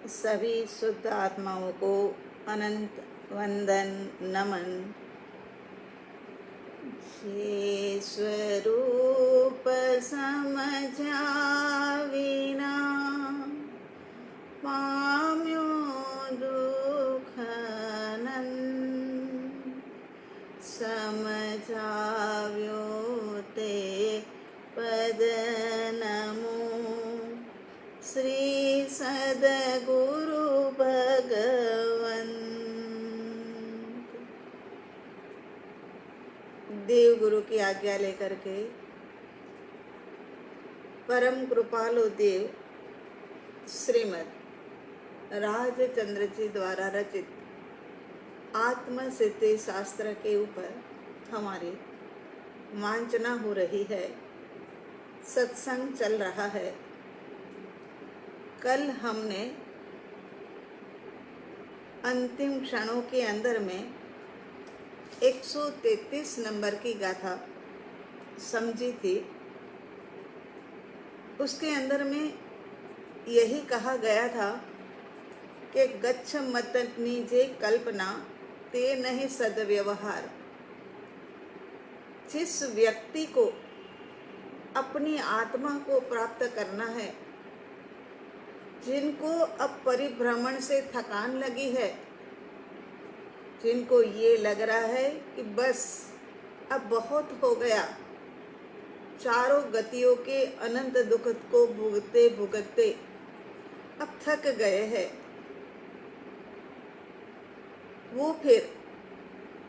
सभी शुद्ध आत्माओं को अनंत वंदन नमन। ये स्वरूप समझा विना पाम्यो दुख समझाव्यो ते पद नमो श्री सद्गुरु भगवंत। देव गुरु की आज्ञा लेकर के परम कृपालु देव श्रीमद राजचंद्र जी द्वारा रचित आत्म सिद्धि शास्त्र के ऊपर हमारी वांचना हो रही है, सत्संग चल रहा है। कल हमने अंतिम क्षणों के अंदर में 133 नंबर की गाथा समझी थी। उसके अंदर में यही कहा गया था कि गच्छ मत नीजे कल्पना ते नहीं सद्व्यवहार। जिस व्यक्ति को अपनी आत्मा को प्राप्त करना है, जिनको अब परिभ्रमण से थकान लगी है, जिनको ये लग रहा है कि बस अब बहुत हो गया, चारों गतियों के अनंत दुख को भुगतते भुगतते अब थक गए हैं, वो फिर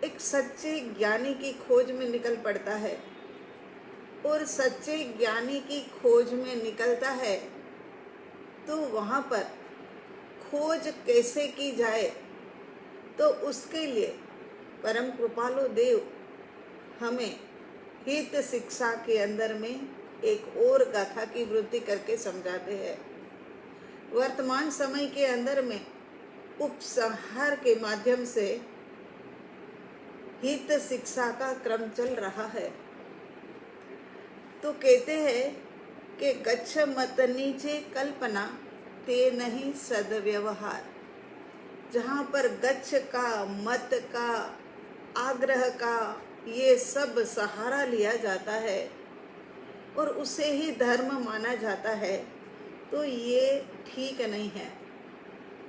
एक सच्चे ज्ञानी की खोज में निकल पड़ता है। और सच्चे ज्ञानी की खोज में निकलता है तो वहाँ पर खोज कैसे की जाए, तो उसके लिए परम कृपालु देव हमें हित शिक्षा के अंदर में एक और गाथा की वृद्धि करके समझाते हैं। वर्तमान समय के अंदर में उपसंहार के माध्यम से हित शिक्षा का क्रम चल रहा है। तो कहते हैं कि गच्छ मत नीचे कल्पना ते नहीं सद्व्यवहार। जहाँ पर गच्छ का, मत का, आग्रह का ये सब सहारा लिया जाता है और उसे ही धर्म माना जाता है, तो ये ठीक नहीं है।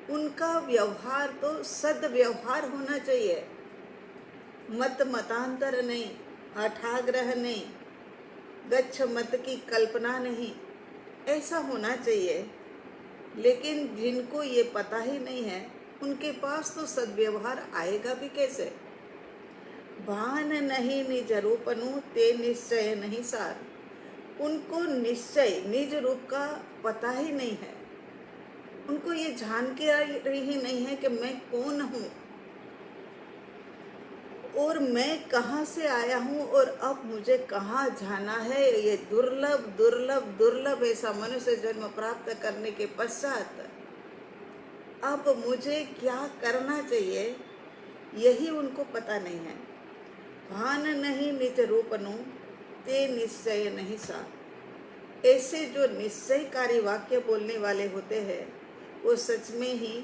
उनका व्यवहार तो सद्व्यवहार होना चाहिए, मत मतांतर नहीं, हठाग्रह नहीं, गच्छ मत की कल्पना नहीं, ऐसा होना चाहिए। लेकिन जिनको ये पता ही नहीं है, उनके पास तो सद्व्यवहार आएगा भी कैसे। भान नहीं निज रूपनु ते निश्चय नहीं सार। उनको निश्चय निज रूप का पता ही नहीं है, उनको ये जानकारी ही नहीं है कि मैं कौन हूँ और मैं कहाँ से आया हूँ और अब मुझे कहाँ जाना है। ये दुर्लभ दुर्लभ दुर्लभ ऐसा मनुष्य जन्म प्राप्त करने के पश्चात अब मुझे क्या करना चाहिए, यही उनको पता नहीं है। भान नहीं निज रूपनु ते निश्चय नहीं सा। ऐसे जो निश्चयकारी वाक्य बोलने वाले होते हैं, वो सच में ही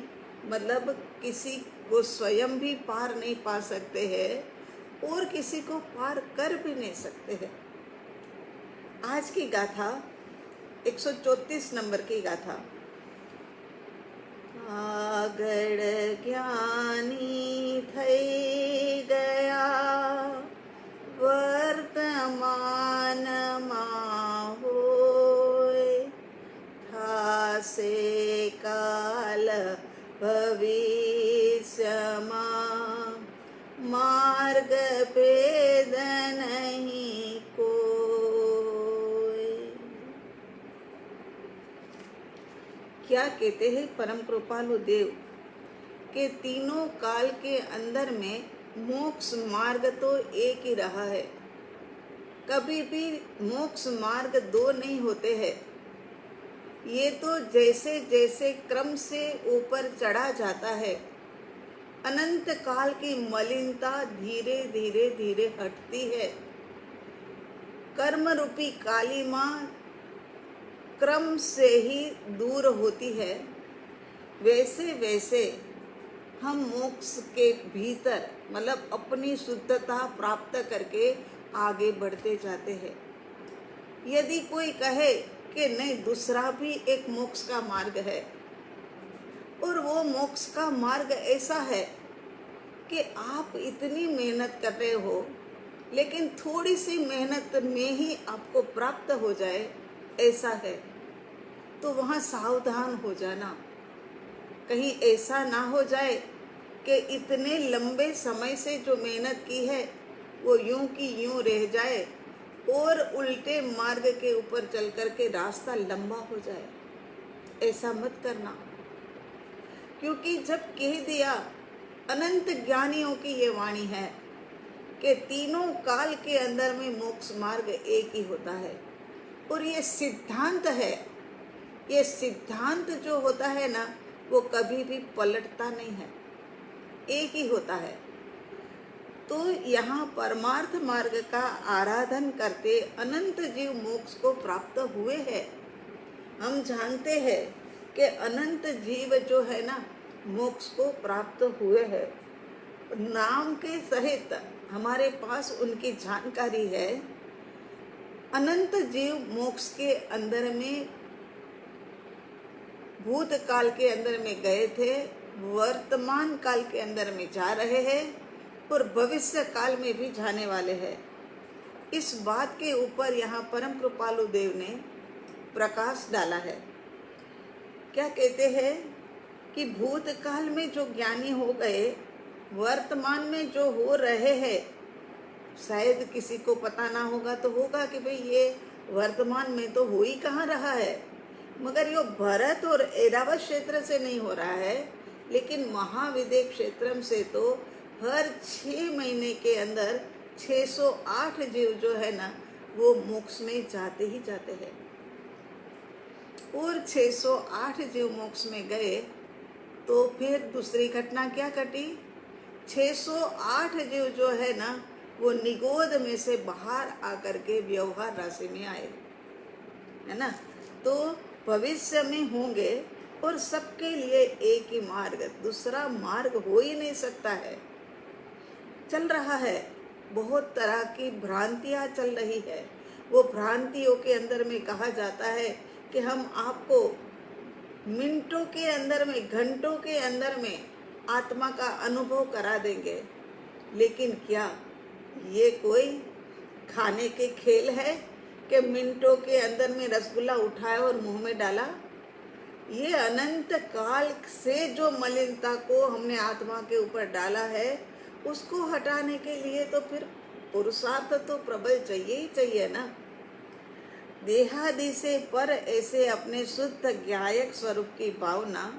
मतलब किसी को स्वयं भी पार नहीं पा सकते हैं और किसी को पार कर भी नहीं सकते हैं। आज की गाथा 134 नंबर की गाथा। આગળ જ્ઞાની થઈ ગયા, વર્તમાનમાં હોય, થાશે કાલ ભવિષ્યમાં, માર્ગ ભેદ નહીં कोई। क्या कहते हैं परम कृपालु देव के तीनों काल के अंदर में मोक्ष मार्ग तो एक ही रहा है। कभी भी मोक्ष मार्ग दो नहीं होते हैं। ये तो जैसे जैसे क्रम से ऊपर चढ़ा जाता है, अनंत काल की मलिनता धीरे धीरे धीरे हटती है। कर्म रूपी काली माँ क्रम से ही दूर होती है। वैसे वैसे हम मोक्ष के भीतर मतलब अपनी शुद्धता प्राप्त करके आगे बढ़ते जाते हैं। यदि कोई कहे कि नहीं, दूसरा भी एक मोक्ष का मार्ग है, और वो मोक्ष का मार्ग ऐसा है कि आप इतनी मेहनत कर रहे हो लेकिन थोड़ी सी मेहनत में ही आपको प्राप्त हो जाए, ऐसा है, तो वहाँ सावधान हो जाना। कहीं ऐसा ना हो जाए कि इतने लंबे समय से जो मेहनत की है वो यूं की यूं रह जाए और उल्टे मार्ग के ऊपर चल कर के रास्ता लंबा हो जाए। ऐसा मत करना, क्योंकि जब कह दिया, अनंत ज्ञानियों की ये वाणी है कि तीनों काल के अंदर में मोक्ष मार्ग एक ही होता है। और ये सिद्धांत है, ये सिद्धांत जो होता है ना, वो कभी भी पलटता नहीं है, एक ही होता है। तो यहाँ परमार्थ मार्ग का आराधन करते अनंत जीव मोक्ष को प्राप्त हुए हैं। हम जानते हैं कि अनंत जीव जो है ना, मोक्ष को प्राप्त हुए हैं। नाम के सहित हमारे पास उनकी जानकारी है। अनंत जीव मोक्ष के अंदर में भूतकाल के अंदर में गए थे, वर्तमान काल के अंदर में जा रहे हैं और भविष्य काल में भी जाने वाले हैं। इस बात के ऊपर यहाँ परम कृपालु देव ने प्रकाश डाला है। क्या कहते हैं कि भूतकाल में जो ज्ञानी हो गए, वर्तमान में जो हो रहे हैं, शायद किसी को पता ना होगा तो होगा कि भाई ये वर्तमान में तो हो ही कहाँ रहा है, मगर ये भरत और ऐरावत क्षेत्र से नहीं हो रहा है, लेकिन महाविद्य क्षेत्र से तो हर 6 महीने के अंदर 608 जीव जो है ना, वो मोक्ष में जाते ही जाते हैं। और 608 जीव मोक्ष में गए तो फिर दूसरी घटना क्या घटी? 608 जीव जो है ना, वो निगोद में से बाहर आकर के व्यवहार राशि में आए, है ना। तो भविष्य में होंगे और सबके लिए एक ही मार्ग, दूसरा मार्ग हो ही नहीं सकता है। चल रहा है, बहुत तरह की भ्रांतियां चल रही है। वो भ्रांतियों के अंदर में कहा जाता है कि हम आपको मिनटों के अंदर में, घंटों के अंदर में आत्मा का अनुभव करा देंगे, लेकिन क्या ये कोई खाने के खेल है कि मिनटों के अंदर में रसगुल्ला उठाया और मुंह में डाला? ये अनंत काल से जो मलिनता को हमने आत्मा के ऊपर डाला है, उसको हटाने के लिए तो फिर पुरुषार्थ तो प्रबल चाहिए ही चाहिए ना। देहादि से पर ऐसे अपने शुद्ध ज्ञायक स्वरूप की भावना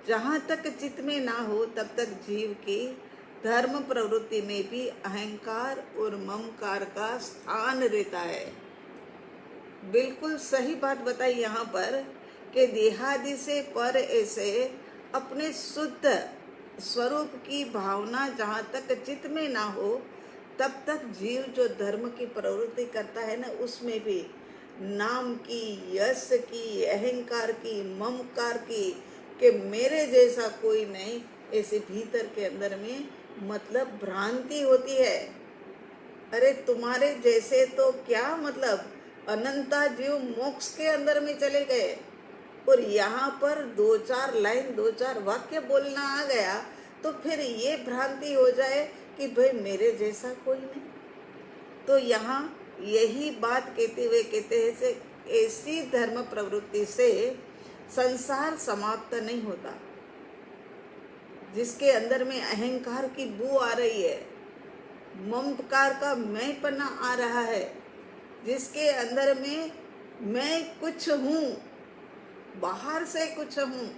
जहाँ तक चित्त में ना हो, तब तक जीव की धर्म प्रवृत्ति में भी अहंकार और ममकार का स्थान रहता है। बिल्कुल सही बात बताई यहाँ पर कि देहादि से पर ऐसे अपने शुद्ध स्वरूप की भावना जहाँ तक चित्त में ना हो, तब तक जीव जो धर्म की प्रवृत्ति करता है ना, उसमें भी नाम की, यश की, अहंकार की, ममकार की, कि मेरे जैसा कोई नहीं, ऐसे भीतर के अंदर में मतलब भ्रांति होती है। अरे तुम्हारे जैसे तो क्या मतलब, अनंता जीव मोक्ष के अंदर में चले गए और यहाँ पर 2-4 लाइन, 2-4 वाक्य बोलना आ गया तो फिर ये भ्रांति हो जाए कि भाई मेरे जैसा कोई नहीं। तो यहाँ यही बात कहते हुए कहते हैं से ऐसी धर्म प्रवृत्ति से संसार समाप्त नहीं होता। जिसके अंदर में अहंकार की बू आ रही है, ममकार का मैंपना आ रहा है, जिसके अंदर में मैं कुछ हूँ, बाहर से कुछ हूँ,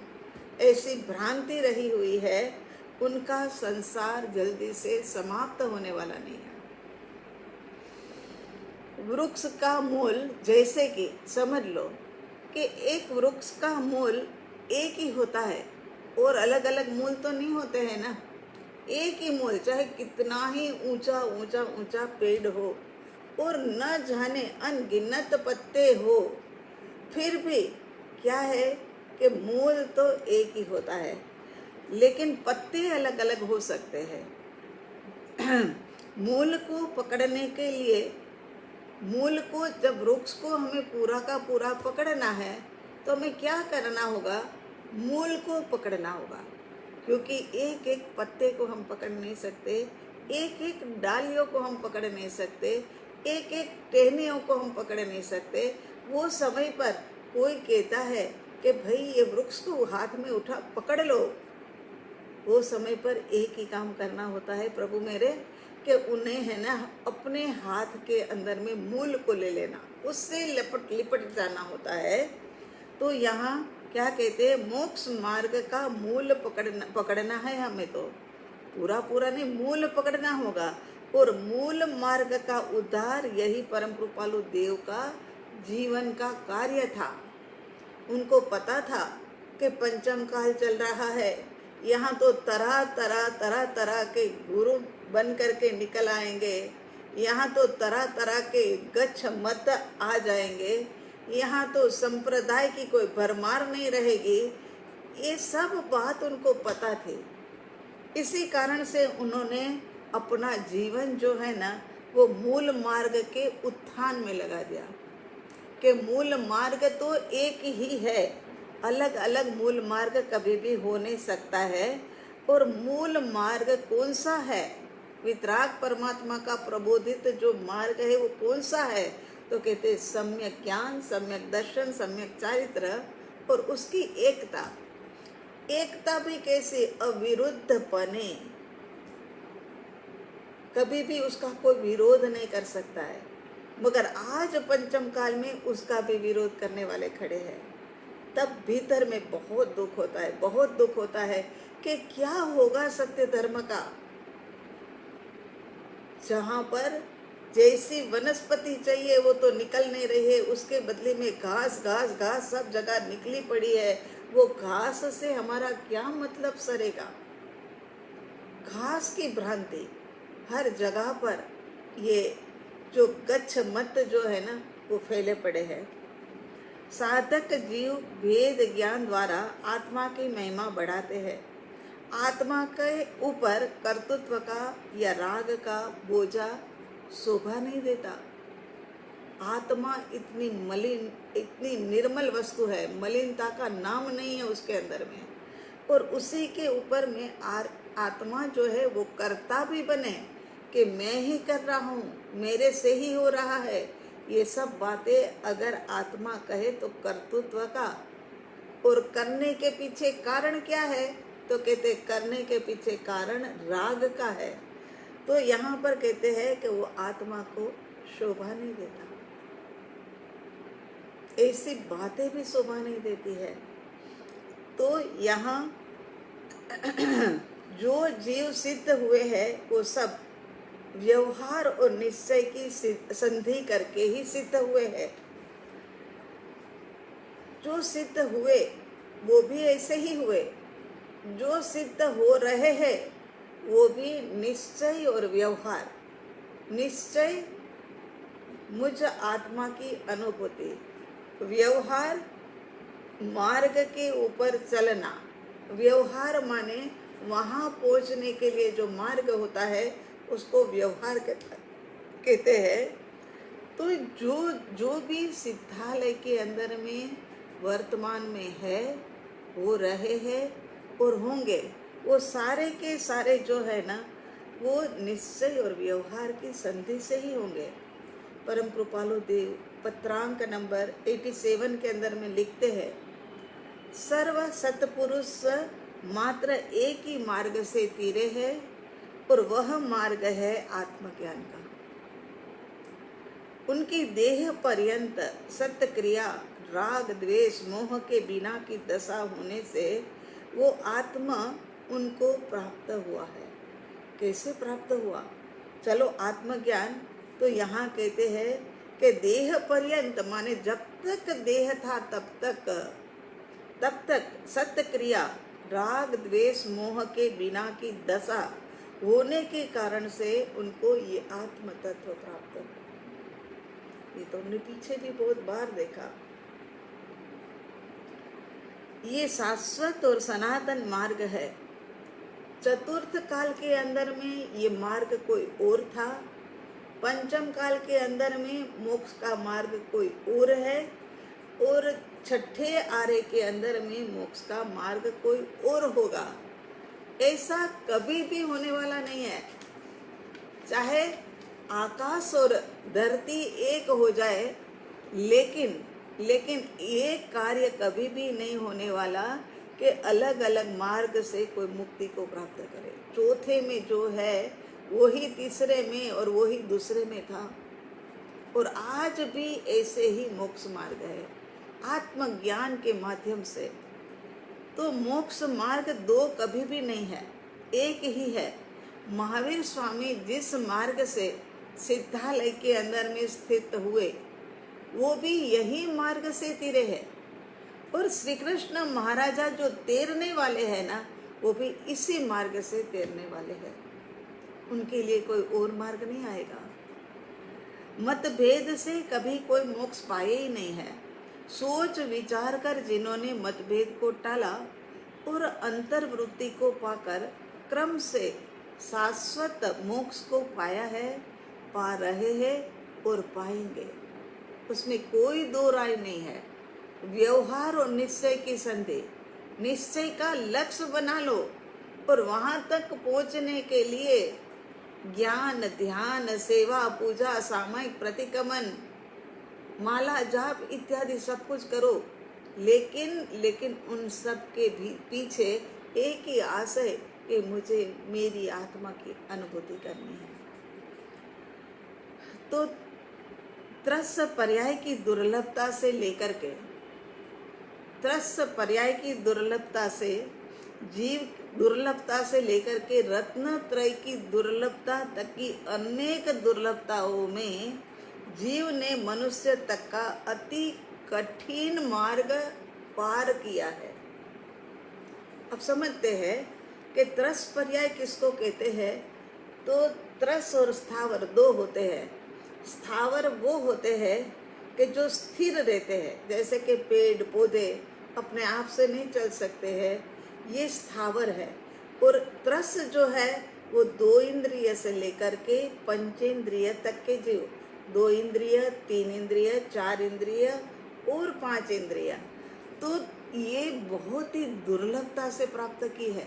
ऐसी भ्रांति रही हुई है, उनका संसार जल्दी से समाप्त होने वाला नहीं है। वृक्ष का मूल, जैसे कि समझ लो कि एक वृक्ष का मूल एक ही होता है और अलग अलग मूल तो नहीं होते हैं ना। एक ही मूल, चाहे कितना ही ऊंचा ऊंचा ऊंचा पेड़ हो और न जाने अनगिनत पत्ते हो, फिर भी क्या है कि मूल तो एक ही होता है, लेकिन पत्ते अलग अलग हो सकते हैं। मूल को पकड़ने के लिए, मूल को, जब वृक्ष को हमें पूरा का पूरा पकड़ना है तो हमें क्या करना होगा? मूल को पकड़ना होगा, क्योंकि एक एक पत्ते को हम पकड़ नहीं सकते, एक एक डालियों को हम पकड़ नहीं सकते, एक एक टहनियों को हम पकड़ नहीं सकते। वो समय पर कोई कहता है कि भाई ये वृक्ष को हाथ में उठा पकड़ लो, वो समय पर एक ही काम करना होता है प्रभु मेरे, कि उन्हें है ना अपने हाथ के अंदर में मूल को ले लेना, उससे लिपट जाना होता है। तो यहाँ क्या कहते हैं? मोक्ष मार्ग का मूल पकड़ना है हमें, तो पूरा पूरा नहीं, मूल पकड़ना होगा। और मूल मार्ग का उद्धार यही परम कृपालु देव का जीवन का कार्य था। उनको पता था कि पंचम काल चल रहा है, यहाँ तो तरह तरह के गुरु बन करके निकल आएंगे, यहाँ तो तरह तरह के गच्छ मत आ जाएंगे, यहाँ तो संप्रदाय की कोई भरमार नहीं रहेगी। ये सब बात उनको पता थी। इसी कारण से उन्होंने अपना जीवन जो है ना वो मूल मार्ग के उत्थान में लगा दिया, कि मूल मार्ग तो एक ही है, अलग अलग मूल मार्ग कभी भी हो नहीं सकता है। और मूल मार्ग कौन सा है? वितराग परमात्मा का प्रबोधित जो मार्ग है वो कौन सा है? तो कहते सम्यक ज्ञान, सम्यक दर्शन, सम्यक चारित्र, और उसकी एकता। एकता भी कैसे? अविरुद्ध पने, कभी भी उसका कोई विरोध नहीं कर सकता है। मगर आज पंचम काल में उसका भी विरोध करने वाले खड़े हैं। तब भीतर में बहुत दुख होता है, बहुत दुख होता है कि क्या होगा सत्य धर्म का, जहाँ पर जैसी वनस्पति चाहिए वो तो निकल नहीं रही है, उसके बदले में घास घास घास सब जगह निकली पड़ी है। वो घास से हमारा क्या मतलब सरेगा? घास की भ्रांति हर जगह पर, ये जो गच्छ मत जो है ना वो फैले पड़े हैं। साधक जीव वेद ज्ञान द्वारा आत्मा की महिमा बढ़ाते हैं। आत्मा के ऊपर कर्तृत्व का या राग का बोझा शोभा नहीं देता। आत्मा इतनी मलिन, इतनी निर्मल वस्तु है, मलिनता का नाम नहीं है उसके अंदर में। और उसी के ऊपर में आत्मा जो है वो कर्ता भी बने, कि मैं ही कर रहा हूँ, मेरे से ही हो रहा है। ये सब बातें अगर आत्मा कहे तो कर्तृत्व का, और करने के पीछे कारण क्या है? तो कहते करने के पीछे कारण राग का है। तो यहाँ पर कहते हैं कि वो आत्मा को शोभा नहीं देता, ऐसी बातें भी शोभा नहीं देती है। तो यहाँ जो जीव सिद्ध हुए हैं वो सब व्यवहार और निश्चय की संधि करके ही सिद्ध हुए हैं। जो सिद्ध हुए वो भी ऐसे ही हुए, जो सिद्ध हो रहे हैं वो भी निश्चय और व्यवहार। निश्चय मुझ आत्मा की अनुभूति, व्यवहार मार्ग के ऊपर चलना। व्यवहार माने वहाँ पहुँचने के लिए जो मार्ग होता है उसको व्यवहार कहते हैं। तो जो भी सिद्धालय के अंदर में वर्तमान में है, हो रहे हैं और होंगे, वो सारे के सारे जो है ना वो निश्चय और व्यवहार की संधि से ही होंगे। परम कृपालु देव पत्रांक नंबर 87 के अंदर में लिखते हैं, सर्व सत्पुरुष मात्र एक ही मार्ग से तीरे है, और वह मार्ग है आत्मज्ञान का। उनकी देह पर्यंत सत्य क्रिया, राग द्वेष मोह के बिना की दशा होने से वो आत्मा उनको प्राप्त हुआ है। कैसे प्राप्त हुआ? चलो आत्मज्ञान तो यहाँ कहते हैं कि देह पर्यंत माने जब तक देह था तब तक सत्य क्रिया, राग द्वेष मोह के बिना की दशा होने के कारण से उनको ये आत्म तत्व प्राप्त हुआ। ये तो हमने पीछे भी बहुत बार देखा। ये शाश्वत और सनातन मार्ग है। चतुर्थ काल के अंदर में ये मार्ग कोई और था, पंचम काल के अंदर में मोक्ष का मार्ग कोई और है, और छठे आरे के अंदर में मोक्ष का मार्ग कोई और होगा। ऐसा कभी भी होने वाला नहीं है। चाहे आकाश और धरती एक हो जाए, लेकिन ये कार्य कभी भी नहीं होने वाला कि अलग अलग मार्ग से कोई मुक्ति को प्राप्त करे। चौथे में जो है वही तीसरे में और वही दूसरे में था, और आज भी ऐसे ही मोक्ष मार्ग है आत्मज्ञान के माध्यम से। तो मोक्ष मार्ग दो कभी भी नहीं है, एक ही है। महावीर स्वामी जिस मार्ग से सिद्धालय के अंदर में स्थित हुए, वो भी यही मार्ग से तीरे है, और श्री कृष्ण महाराजा जो तैरने वाले हैं ना, वो भी इसी मार्ग से तैरने वाले हैं। उनके लिए कोई और मार्ग नहीं आएगा। मतभेद से कभी कोई मोक्ष पाए ही नहीं है। सोच विचार कर जिन्होंने मतभेद को टाला और अंतर्वृत्ति को पाकर क्रम से शाश्वत मोक्ष को पाया है, पा रहे हैं और पाएंगे, उसमें कोई दो राय नहीं है। व्यवहार और निश्चय की संधि, निश्चय का लक्ष्य बना लो, और वहां तक पहुंचने के लिए ज्ञान, ध्यान, सेवा, पूजा, सामयिक प्रतिक्रमण, माला जाप इत्यादि सब कुछ करो, लेकिन उन सब के भी पीछे एक ही आशय कि मुझे मेरी आत्मा की अनुभूति करनी है। तो त्रस पर्याय की दुर्लभता से लेकर के त्रस पर्याय की दुर्लभता से जीव दुर्लभता से लेकर के रत्न त्रय की दुर्लभता तक की अनेक दुर्लभताओं में जीव ने मनुष्य तक का अति कठिन मार्ग पार किया है। अब समझते हैं कि त्रस पर्याय किसको कहते हैं। तो त्रस और स्थावर दो होते हैं। स्थावर वो होते हैं कि जो स्थिर रहते हैं, जैसे कि पेड़ पौधे अपने आप से नहीं चल सकते हैं, ये स्थावर है। और त्रस जो है वो दो इंद्रिय से लेकर के पंचेंद्रिय तक के जीव, 2 इंद्रिय, 3 इंद्रिय, 4 इंद्रिय और 5 इंद्रिय, तो ये बहुत ही दुर्लभता से प्राप्त की है।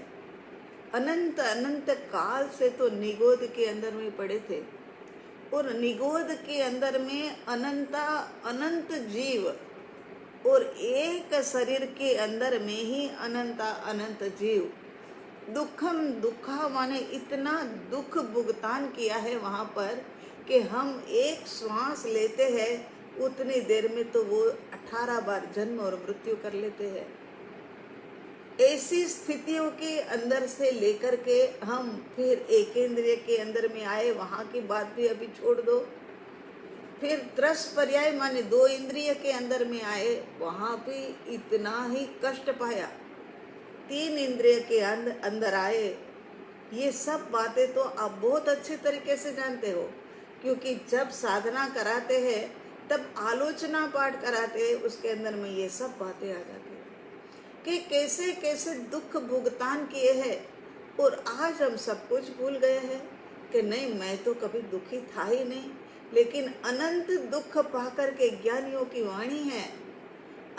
अनंत अनंत काल से तो निगोद के अंदर में पड़े थे, और निगोद के अंदर में अनंत जीव, और एक शरीर के अंदर में ही अनंत जीव। दुखा माने इतना दुख भुगतान किया है वहाँ पर कि हम एक श्वास लेते हैं उतनी देर में तो वो 18 बार जन्म और मृत्यु कर लेते हैं। ऐसी स्थितियों के अंदर से लेकर के हम फिर एकेंद्रिय के अंदर में आए, वहाँ की बात भी अभी छोड़ दो। फिर त्रस पर्याय माने 2 इंद्रिय के अंदर में आए, वहाँ भी इतना ही कष्ट पाया। 3 इंद्रिय के अंदर आए। ये सब बातें तो आप बहुत अच्छे तरीके से जानते हो, क्योंकि जब साधना कराते हैं तब आलोचना पाठ कराते हैं, उसके अंदर में ये सब बातें आ जाती है कि कैसे कैसे दुख भुगतान किए हैं, और आज हम सब कुछ भूल गए हैं कि नहीं, मैं तो कभी दुखी था ही नहीं। लेकिन अनंत दुख पाकर के ज्ञानियों की वाणी है,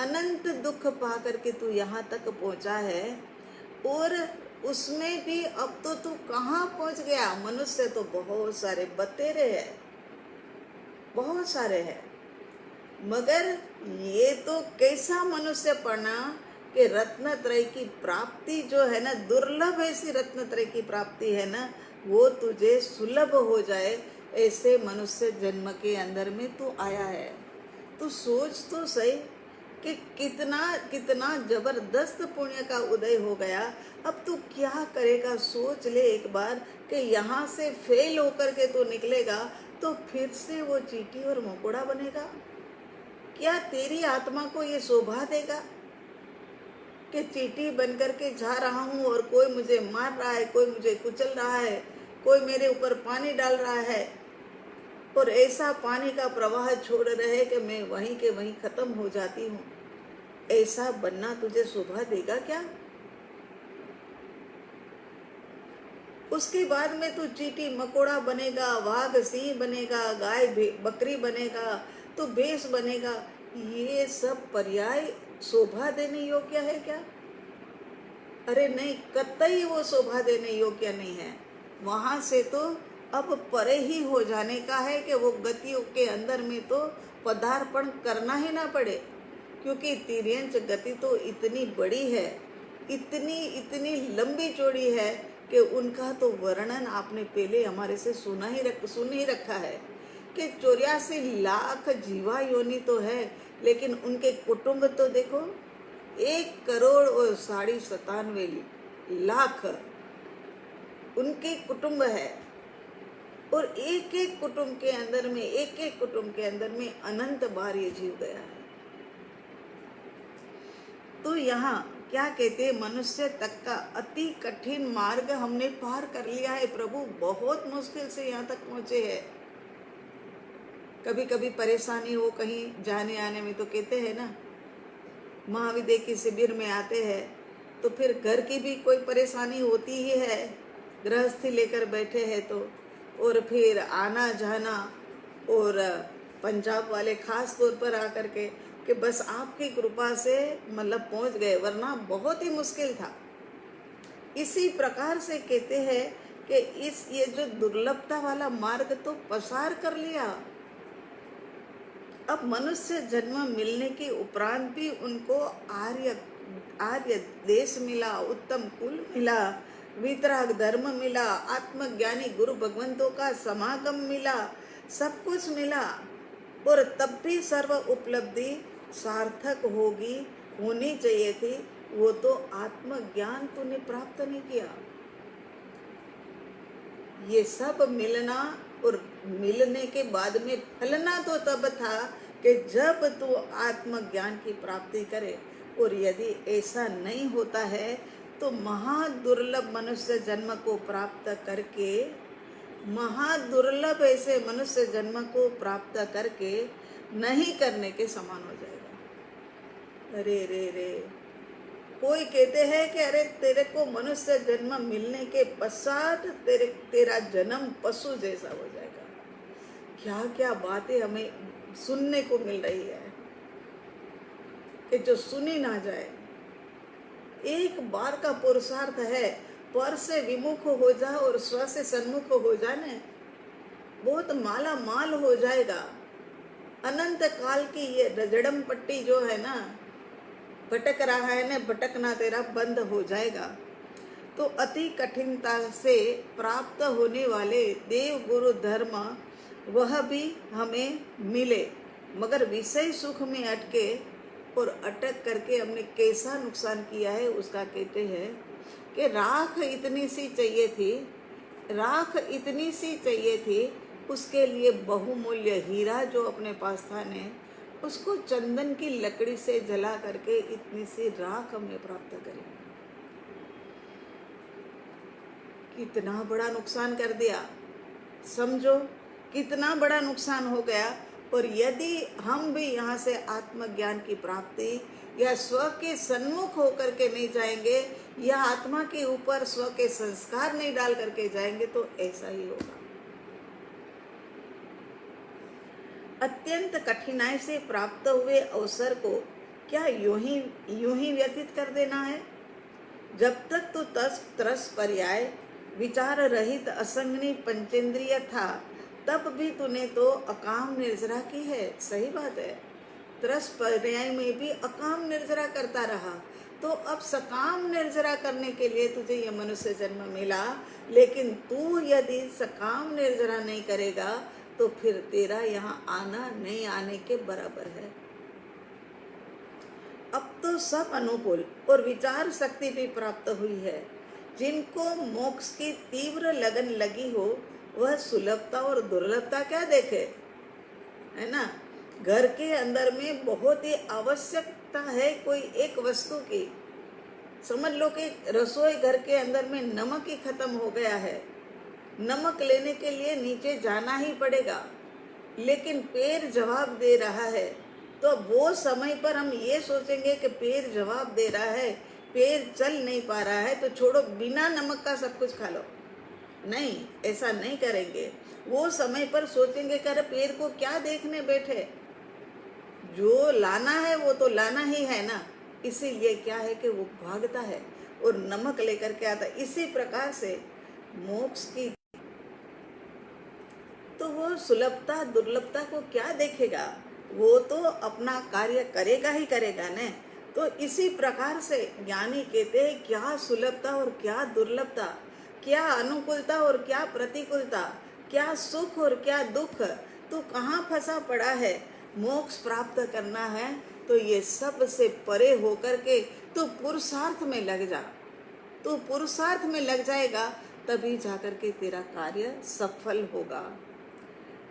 अनंत दुख पाकर के तू यहाँ तक पहुँचा है, और उसमें भी अब तो तू कहाँ पहुँच गया। मनुष्य तो बहुत सारे बतेरे हैं, बहुत सारे हैं, मगर ये तो कैसा मनुष्य पढ़ना कि रत्नत्रय की प्राप्ति जो है ना, दुर्लभ ऐसी रत्नत्रय की प्राप्ति है ना, वो तुझे सुलभ हो जाए, ऐसे मनुष्य जन्म के अंदर में तू आया है। तू सोच तो सही कि कितना जबरदस्त पुण्य का उदय हो गया। अब तू क्या करेगा, सोच ले एक बार कि यहाँ से फेल होकर के तू निकलेगा तो फिर से वो चींटी और मकोड़ा बनेगा। क्या तेरी आत्मा को ये शोभा देगा कि चींटी बनकर के जा रहा हूँ और कोई मुझे मार रहा है, कोई मुझे कुचल रहा है, कोई मेरे ऊपर पानी डाल रहा है, और ऐसा पानी का प्रवाह छोड़ रहे कि मैं वहीं के वहीं खत्म हो जाती हूँ। ऐसा बनना तुझे शोभा देगा क्या? उसके बाद में तू चींटी मकोड़ा बनेगा, वाघ सिंह बनेगा, गाय बकरी बनेगा, तो भैंस बनेगा। ये सब पर्याय शोभा देने योग्य है क्या? अरे नहीं, कतई वो शोभा देने योग्य नहीं है। वहां से तो अब परे ही हो जाने का है कि वो गतियों के अंदर में तो पदार्पण करना ही ना पड़े, क्योंकि तिर्यंच गति तो इतनी बड़ी है, इतनी इतनी लंबी चौड़ी है कि उनका तो वर्णन आपने पहले हमारे से सुन ही रखा है कि 84 लाख जीवा योनि तो है, लेकिन उनके कुटुंब तो देखो 1,97,97 लाख उनके कुटुंब है। और एक एक कुटुंब के अंदर में अनंत बार ये जीव गया है। तो यहाँ क्या कहते हैं, मनुष्य तक का अति कठिन मार्ग हमने पार कर लिया है प्रभु, बहुत मुश्किल से यहाँ तक पहुंचे हैं। कभी कभी परेशानी हो कहीं जाने आने में, तो कहते हैं ना, महाविद्या की शिविर में आते हैं तो फिर घर की भी कोई परेशानी होती ही है, गृहस्थी लेकर बैठे हैं तो, और फिर आना जाना, और पंजाब वाले खास तौर पर आकर के कि बस आपकी कृपा से मतलब पहुंच गए, वरना बहुत ही मुश्किल था। इसी प्रकार से कहते हैं कि ये जो दुर्लभता वाला मार्ग तो पसार कर लिया। अब मनुष्य जन्म मिलने के उपरांत भी उनको आर्य देश मिला, उत्तम कुल मिला, वितराग धर्म मिला, आत्मज्ञानी गुरु भगवंतों का समागम मिला, सब कुछ मिला, और तब भी सर्व उपलब्धि सार्थक होनी चाहिए थी, वो तो आत्मज्ञान तूने प्राप्त नहीं किया। ये सब मिलना और मिलने के बाद में फलना तो तब था कि जब तू आत्मज्ञान की प्राप्ति करे, और यदि ऐसा नहीं होता है तो महादुर्लभ मनुष्य जन्म को प्राप्त करके, महादुर्लभ ऐसे मनुष्य जन्म को प्राप्त करके नहीं करने के समान हो जाएगा। अरे रे रे, कोई कहते हैं कि अरे तेरे को मनुष्य जन्म मिलने के पश्चात तेरा जन्म पशु जैसा हो जाएगा। क्या क्या बातें हमें सुनने को मिल रही है कि जो सुनी ना जाए। एक बार का पुरुषार्थ है, पर से विमुख हो जा और स्व से सन्मुख हो जाने, बहुत माला माल हो जाएगा। अनंत काल की ये रजड़म पट्टी जो है ना, भटक रहा है ना, भटकना तेरा बंद हो जाएगा। तो अति कठिनता से प्राप्त होने वाले देव गुरु धर्म वह भी हमें मिले, मगर विषय सुख में अटके और अटक करके हमने कैसा नुकसान किया है उसका कहते हैं कि राख इतनी सी चाहिए थी, उसके लिए बहुमूल्य हीरा जो अपने पास था ने, उसको चंदन की लकड़ी से जला करके इतनी सी राख हमने प्राप्त करी। कितना बड़ा नुकसान कर दिया, समझो कितना बड़ा नुकसान हो गया। और यदि हम भी यहाँ से आत्मज्ञान की प्राप्ति या स्व के सन्मुख होकर के नहीं जाएंगे, या आत्मा के ऊपर स्व के संस्कार नहीं डाल करके जाएंगे, तो ऐसा ही होगा। अत्यंत कठिनाई से प्राप्त हुए अवसर को क्या यूं ही व्यतीत कर देना है? जब तक तो तरस पर्याय विचार रहित असंगनी पंचेंद्रिय था, तब भी तूने तो अकाम निर्जरा की है। सही बात है, तरस पर्याय में भी अकाम निर्जरा करता रहा, तो अब सकाम निर्जरा करने के लिए तुझे यह मनुष्य जन्म मिला। लेकिन तू यदि सकाम निर्जरा नहीं करेगा तो फिर तेरा यहाँ आना नहीं आने के बराबर है। अब तो सब अनुकूल और विचार शक्ति भी प्राप्त हुई है। जिनको मोक्ष की तीव्र लगन लगी हो, वह सुलभता और दुर्लभता क्या देखे, है ना। घर के अंदर में बहुत ही आवश्यकता है कोई एक वस्तु की। समझ लो कि रसोई घर के अंदर में नमक ही खत्म हो गया है, नमक लेने के लिए नीचे जाना ही पड़ेगा, लेकिन पैर जवाब दे रहा है तो वो समय पर हम ये सोचेंगे कि पैर जवाब दे रहा है, पैर चल नहीं पा रहा है, तो छोड़ो, बिना नमक का सब कुछ खा लो। नहीं, ऐसा नहीं करेंगे। वो समय पर सोचेंगे कि अरे पैर को क्या देखने बैठे, जो लाना है वो तो लाना ही है ना। इसीलिए क्या है कि वो भागता है और नमक लेकर के आता है। इसी प्रकार से मोक्ष की तो वो सुलभता दुर्लभता को क्या देखेगा, वो तो अपना कार्य करेगा ही करेगा न। तो इसी प्रकार से ज्ञानी कहते हैं क्या सुलभता और क्या दुर्लभता, क्या अनुकूलता और क्या प्रतिकूलता, क्या सुख और क्या दुख, तू कहाँ फंसा पड़ा है। मोक्ष प्राप्त करना है तो ये सब से परे होकर के तू पुरुषार्थ में लग जा। तू पुरुषार्थ में लग जाएगा तभी जाकर के तेरा कार्य सफल होगा।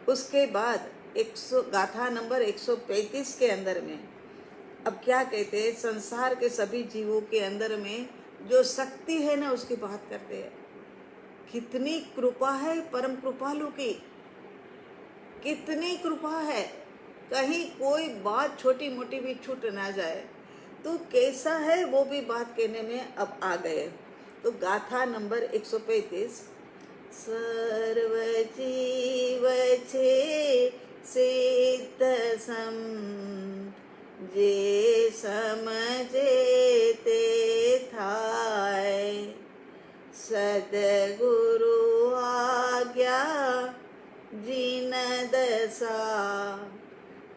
उसके बाद 100 गाथा नंबर 135 के अंदर में अब क्या कहते हैं, संसार के सभी जीवों के अंदर में जो शक्ति है ना उसकी बात करते हैं। कितनी कृपा है परम कृपालु की, कितनी कृपा है, कहीं कोई बात छोटी मोटी भी छूट ना जाए। तो कैसा है वो भी बात कहने में अब आ गए। तो गाथा नंबर 135, सर्वजीव छे सिद्ध सम, जे समझे ते थाय, सद्गुरु आज्ञा जिन दशा,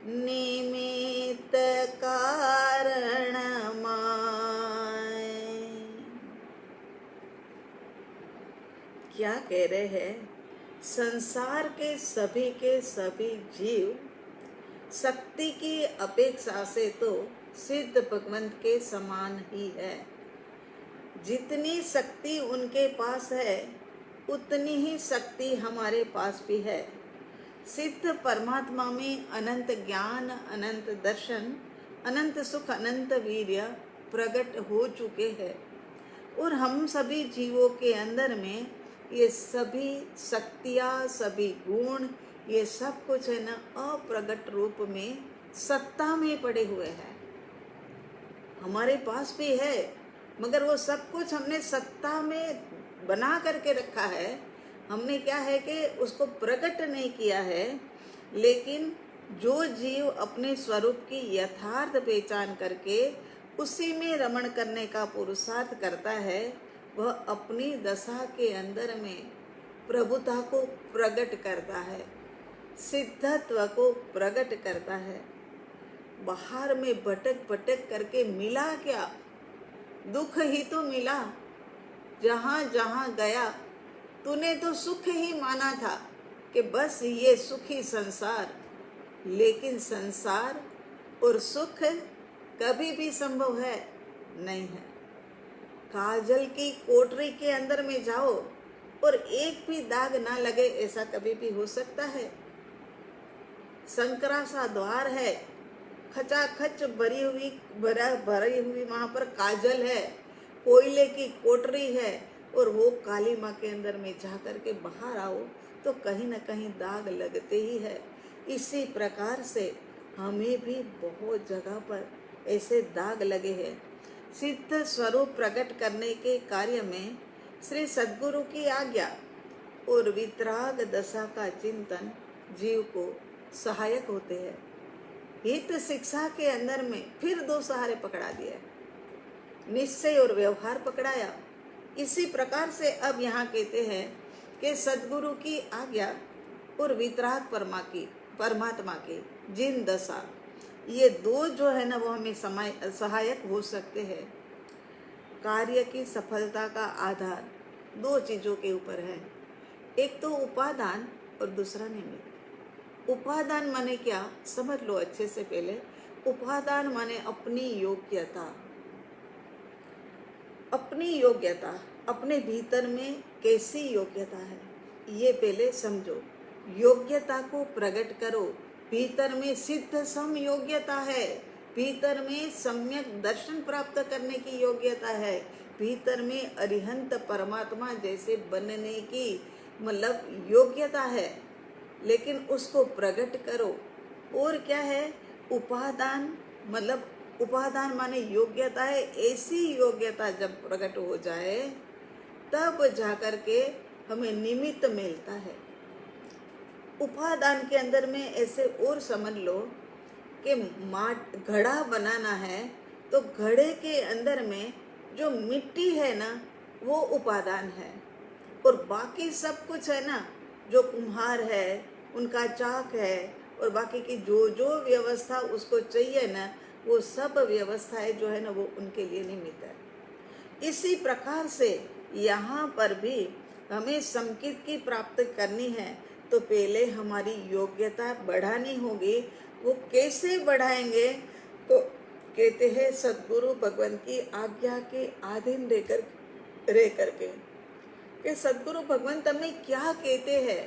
निमित्त कारण माय। क्या कह रहे हैं, संसार के सभी जीव शक्ति की अपेक्षा से तो सिद्ध भगवंत के समान ही है। जितनी शक्ति उनके पास है उतनी ही शक्ति हमारे पास भी है। सिद्ध परमात्मा में अनंत ज्ञान, अनंत दर्शन, अनंत सुख, अनंत वीर्य प्रकट हो चुके हैं और हम सभी जीवों के अंदर में ये सभी शक्तियाँ, सभी गुण, ये सब कुछ है ना अप्रगट रूप में सत्ता में पड़े हुए हैं। हमारे पास भी है मगर वो सब कुछ हमने सत्ता में बना करके रखा है। हमने क्या है कि उसको प्रकट नहीं किया है। लेकिन जो जीव अपने स्वरूप की यथार्थ पहचान करके उसी में रमण करने का पुरुषार्थ करता है, वह अपनी दशा के अंदर में प्रभुता को प्रकट करता है, सिद्धत्व को प्रकट करता है। बाहर में भटक भटक करके मिला क्या, दुख ही तो मिला। जहाँ जहाँ गया तूने तो सुख ही माना था कि बस ये सुखी संसार, लेकिन संसार और सुख कभी भी संभव है नहीं है। काजल की कोठरी के अंदर में जाओ और एक भी दाग ना लगे, ऐसा कभी भी हो सकता है? संकरा सा द्वार है, खचाखच भरी हुई वहां पर काजल है, कोयले की कोठरी है और वो काली माँ के अंदर में जा कर के बाहर आओ तो कहीं ना कहीं दाग लगते ही है। इसी प्रकार से हमें भी बहुत जगह पर ऐसे दाग लगे हैं। सिद्ध स्वरूप प्रकट करने के कार्य में श्री सद्गुरु की आज्ञा और वितराग दशा का चिंतन जीव को सहायक होते हैं। हित शिक्षा के अंदर में फिर दो सहारे पकड़ा दिए, निश्चय और व्यवहार पकड़ाया। इसी प्रकार से अब यहाँ कहते हैं कि सद्गुरु की आज्ञा और वितराग परमात्मा की जिन दशा, ये दो जो है ना वो हमें सहायक हो सकते हैं। कार्य की सफलता का आधार दो चीजों के ऊपर है, एक तो उपादान और दूसरा निमित्त। उपादान माने क्या, समझ लो अच्छे से। पहले उपादान माने अपनी योग्यता, अपनी योग्यता, अपने भीतर में कैसी योग्यता है ये पहले समझो। योग्यता को प्रकट करो। भीतर में सिद्ध सम योग्यता है, भीतर में सम्यक दर्शन प्राप्त करने की योग्यता है, भीतर में अरिहंत परमात्मा जैसे बनने की मतलब योग्यता है। लेकिन उसको प्रकट करो। और क्या है, उपादान मतलब उपादान माने योग्यता है। ऐसी योग्यता जब प्रकट हो जाए तब जाकर के हमें निमित्त मिलता है। उपादान के अंदर में ऐसे और समझ लो कि घड़ा बनाना है तो घड़े के अंदर में जो मिट्टी है ना वो उपादान है, और बाकी सब कुछ है ना, जो कुम्हार है उनका चाक है और बाकी की जो जो व्यवस्था उसको चाहिए ना, वो सब व्यवस्थाएं जो है ना वो उनके लिए निमित्त है। इसी प्रकार से यहाँ पर भी हमें संकेत की प्राप्ति करनी है तो पहले हमारी योग्यता बढ़ानी होगी। वो कैसे बढ़ाएंगे? तो कहते हैं सद्गुरु भगवान की आज्ञा के अधीन रह करके कि सद्गुरु भगवान तुम्हें क्या कहते हैं,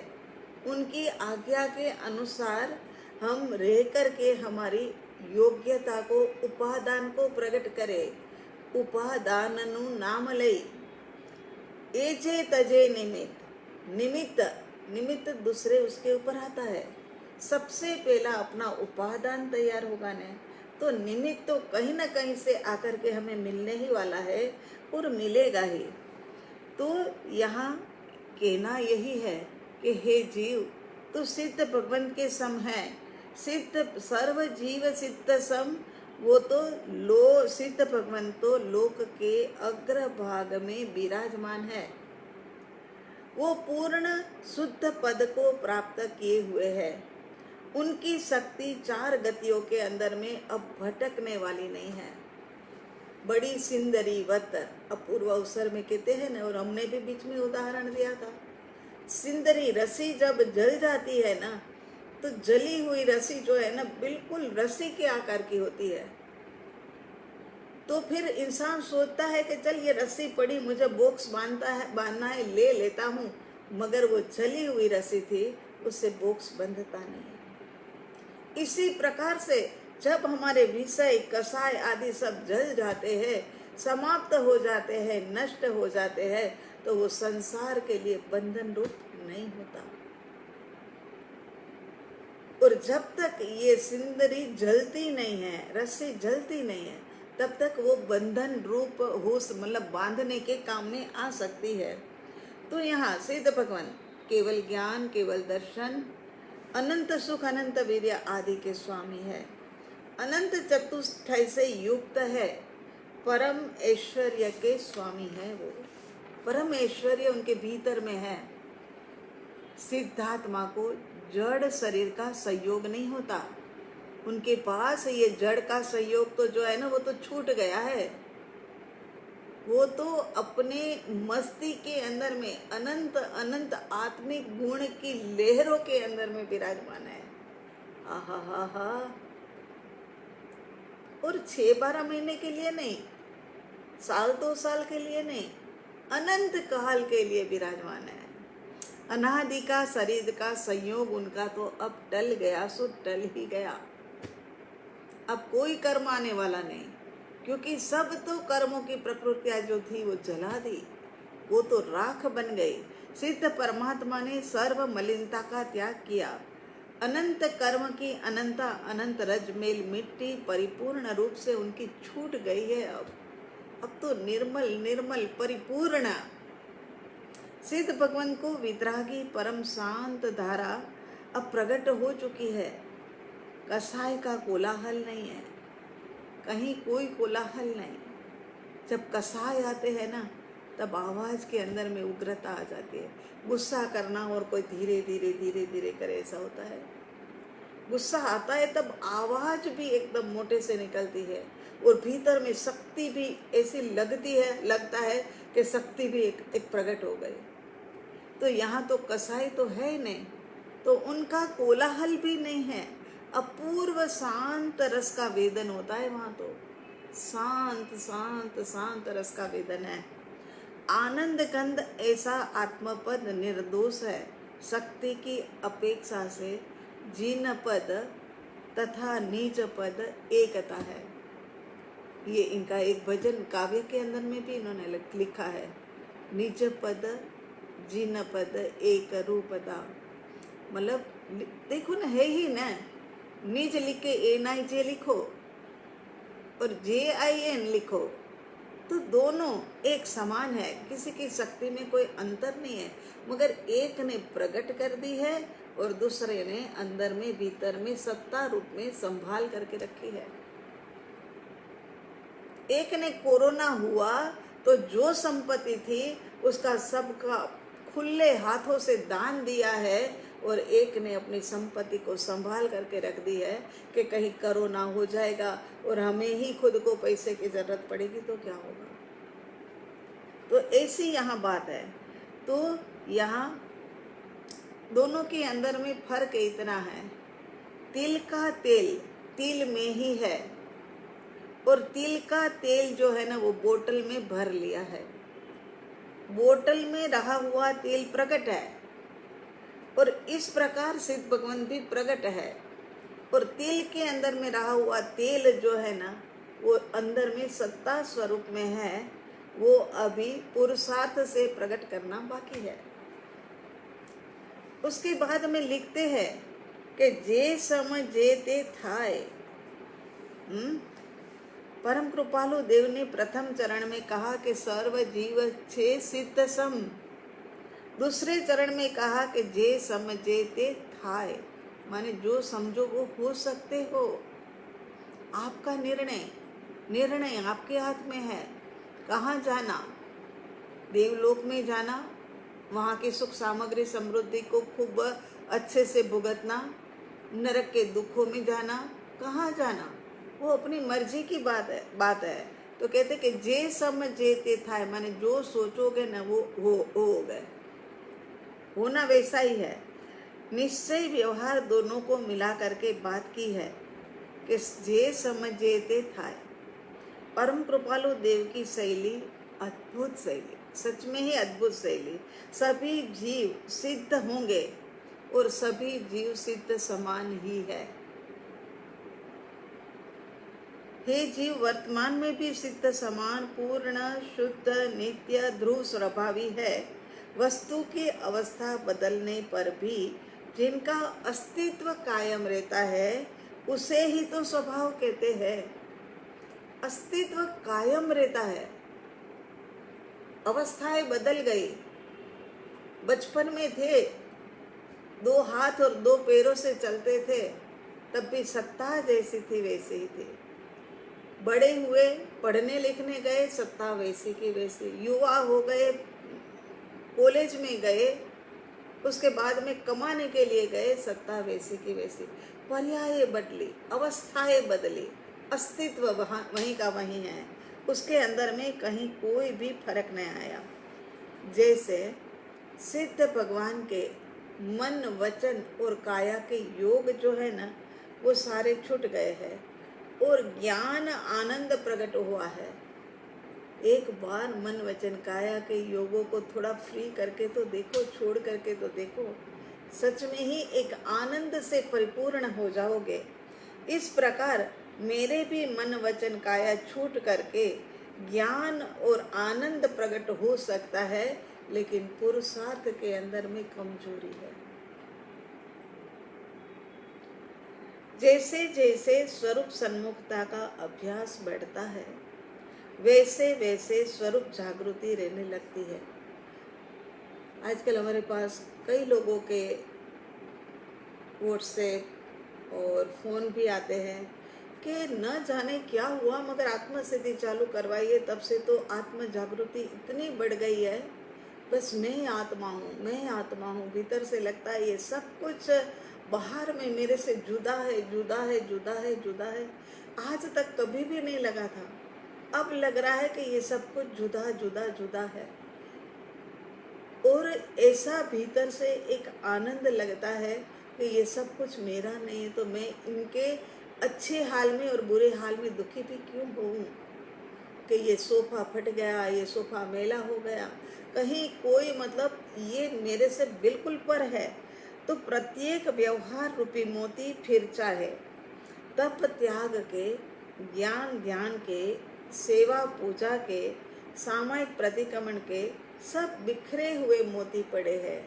उनकी आज्ञा के अनुसार हम रह करके हमारी योग्यता को, उपादान को प्रकट करें। उपादाननु नाम लई एजे तजे निमित्त। निमित्त दूसरे उसके ऊपर आता है। सबसे पहला अपना उपादान तैयार होगा ने तो निमित्त तो कहीं ना कहीं से आकर के हमें मिलने ही वाला है और मिलेगा ही। तो यहाँ कहना यही है कि हे जीव, तू सिद्ध भगवान के सम है। सिद्ध सर्व जीव सिद्ध सम, वो तो सिद्ध भगवान तो लोक के अग्र भाग में विराजमान है। वो पूर्ण शुद्ध पद को प्राप्त किए हुए है। उनकी शक्ति चार गतियों के अंदर में अब भटकने वाली नहीं है। बड़ी सिंदरी वत अपूर्व अवसर में कहते हैं ना, और हमने भी बीच में उदाहरण दिया था। सिंदरी रस्सी जब जल जाती है ना, तो जली हुई रस्सी जो है ना बिल्कुल रस्सी के आकार की होती है। तो फिर इंसान सोचता है कि चल ये रस्सी पड़ी, मुझे बॉक्स बांधना है, ले लेता हूँ, मगर वो जली हुई रस्सी थी, उससे बॉक्स बंधता नहीं। इसी प्रकार से जब हमारे विषय कसाय आदि सब जल जाते हैं, समाप्त हो जाते हैं, नष्ट हो जाते हैं, तो वो संसार के लिए बंधन रूप नहीं होता। और जब तक ये सिंदरी जलती नहीं है, रस्सी जलती नहीं है, तब तक वो बंधन रूप हो मतलब बांधने के काम में आ सकती है। तो यहाँ सिद्ध भगवान केवल ज्ञान, केवल दर्शन, अनंत सुख, अनंत वीर्य आदि के स्वामी है। अनंत चतुष्टय से युक्त है। परम ऐश्वर्य के स्वामी है। वो परम ऐश्वर्य उनके भीतर में है। सिद्धात्मा को जड़ शरीर का सहयोग नहीं होता। उनके पास ये जड़ का सहयोग तो जो है ना वो तो छूट गया है। वो तो अपने मस्ती के अंदर में अनंत अनंत आत्मिक गुण की लहरों के अंदर में विराजमान है। आहा हा हा। और 6-12 महीने के लिए नहीं, साल 2 साल के लिए नहीं, अनंत काल के लिए विराजमान है। अनादि का शरीर का संयोग उनका तो अब टल गया, सो टल ही गया। अब कोई कर्म आने वाला नहीं, क्योंकि सब तो कर्मों की प्रकृतियां जो थी वो जला दी, वो तो राख बन गई। सिद्ध परमात्मा ने सर्व मलिनता का त्याग किया। अनंत कर्म की अनंता अनंत रजमेल मिट्टी परिपूर्ण रूप से उनकी छूट गई है। अब तो निर्मल निर्मल परिपूर्ण सिद्ध भगवान को वितरागी परम शांत धारा अब प्रकट हो चुकी है। कसाय का कोलाहल नहीं है, कहीं कोई कोलाहल नहीं। जब कसाय आते हैं ना, तब आवाज के अंदर में उग्रता आ जाती है। गुस्सा करना और कोई धीरे धीरे धीरे धीरे करे, ऐसा होता है। गुस्सा आता है तब आवाज भी एकदम मोटे से निकलती है, और भीतर में शक्ति भी ऐसी लगता है कि शक्ति भी एक प्रकट हो गई। तो यहाँ तो कसाई तो है ही नहीं, तो उनका कोलाहल भी नहीं है। अपूर्व शांत रस का वेदन होता है वहाँ तो। शांत शांत शांत रस का वेदन है। आनंद गंध ऐसा आत्मपद निर्दोष है। शक्ति की अपेक्षा से जीन पद तथा नीच पद एकता है। ये इनका एक भजन काव्य के अंदर में भी इन्होंने लिखा है। नीच पद जिन पद एक रूपता, मतलब देखो ना, है ही ना, निज लिख के NIJ लिखो और JIN लिखो तो दोनों एक समान है, किसी की शक्ति में कोई अंतर नहीं है, मगर एक ने प्रकट कर दी है और दूसरे ने अंदर में भीतर में सत्ता रूप में संभाल करके रखी है। एक ने कोरोना हुआ तो जो संपत्ति थी उसका सबका खुले हाथों से दान दिया है और एक ने अपनी संपत्ति को संभाल करके रख दी है कि कहीं कोरोना हो जाएगा और हमें ही खुद को पैसे की जरूरत पड़ेगी तो क्या होगा। तो ऐसी यहाँ बात है। तो यहाँ दोनों के अंदर में फर्क इतना है, तिल का तेल तिल में ही है और तिल का तेल जो है ना वो बोतल में भर लिया है। बोतल में रहा हुआ तेल प्रकट है और इस प्रकार सिद्ध भगवान भी प्रकट है और तिल के अंदर में रहा हुआ तेल जो है ना वो अंदर में सत्ता स्वरूप में है, वो अभी पुरुषार्थ से प्रकट करना बाकी है। उसके बाद में लिखते हैं कि जे सम जे ते थाय। परम कृपालु देव ने प्रथम चरण में कहा कि सर्व जीव छे सिद्ध सम। दूसरे चरण में कहा कि जे सम जे ते थाय, माने जो समझो वो हो सकते हो। आपका निर्णय आपके हाथ में है। कहाँ जाना, देवलोक में जाना, वहाँ की सुख सामग्री समृद्धि को खूब अच्छे से भुगतना, नरक के दुखों में जाना, कहाँ जाना, वो अपनी मर्जी की बात है। तो कहते कि जे सम जे ते थाय, माने जो सोचोगे ना वो हो गए, होना वैसा ही है। निश्चय व्यवहार दोनों को मिला करके बात की है कि जे सम जे ते थाय। परम कृपालु देव की शैली अद्भुत शैली, सच में ही अद्भुत शैली। सभी जीव सिद्ध होंगे और सभी जीव सिद्ध समान ही है। हे जीव वर्तमान में भी सिद्ध समान पूर्ण शुद्ध नित्य ध्रुव स्वभावी है। वस्तु की अवस्था बदलने पर भी जिनका अस्तित्व कायम रहता है उसे ही तो स्वभाव कहते हैं। अस्तित्व कायम रहता है, अवस्थाएं बदल गई। बचपन में थे, 2 हाथ और 2 पैरों से चलते थे, तब भी सत्ता जैसी थी वैसे ही थे। बड़े हुए, पढ़ने लिखने गए, सत्ता वैसी की वैसी। युवा हो गए, कॉलेज में गए, उसके बाद में कमाने के लिए गए, सत्ता वैसी की वैसी। पर्याय बदली, अवस्थाएं बदली, अस्तित्व वहीं का वहीं है, उसके अंदर में कहीं कोई भी फर्क नहीं आया। जैसे सिद्ध भगवान के मन वचन और काया के योग जो है ना वो सारे छूट गए हैं और ज्ञान आनंद प्रकट हुआ है। एक बार मन वचन काया के योगों को थोड़ा फ्री करके तो देखो, छोड़ करके तो देखो, सच में ही एक आनंद से परिपूर्ण हो जाओगे। इस प्रकार मेरे भी मन वचन काया छूट करके ज्ञान और आनंद प्रकट हो सकता है, लेकिन पुरुषार्थ के अंदर में कमजोरी है। जैसे जैसे स्वरूप सन्मुखता का अभ्यास बढ़ता है वैसे वैसे स्वरूप जागृति रहने लगती है। आजकल हमारे पास कई लोगों के व्हाट्सएप और फोन भी आते हैं कि न जाने क्या हुआ मगर आत्म सिद्धि चालू करवाइए, तब से तो आत्म जागृति इतनी बढ़ गई है, बस मैं आत्मा हूँ, मैं आत्मा हूँ। भीतर से लगता है ये सब कुछ बाहर में मेरे से जुदा है, जुदा है, जुदा है, जुदा है। आज तक कभी भी नहीं लगा था, अब लग रहा है कि ये सब कुछ जुदा जुदा जुदा है। और ऐसा भीतर से एक आनंद लगता है कि ये सब कुछ मेरा नहीं है, तो मैं इनके अच्छे हाल में और बुरे हाल में दुखी भी क्यों हूँ कि ये सोफा फट गया, ये सोफा मेला हो गया, कहीं कोई मतलब ये मेरे से बिल्कुल पर है। तो प्रत्येक व्यवहार रूपी मोती फिर चाहे तप त्याग के, ज्ञान ध्यान के, सेवा पूजा के, सामायिक प्रतिक्रमण के, सब बिखरे हुए मोती पड़े हैं,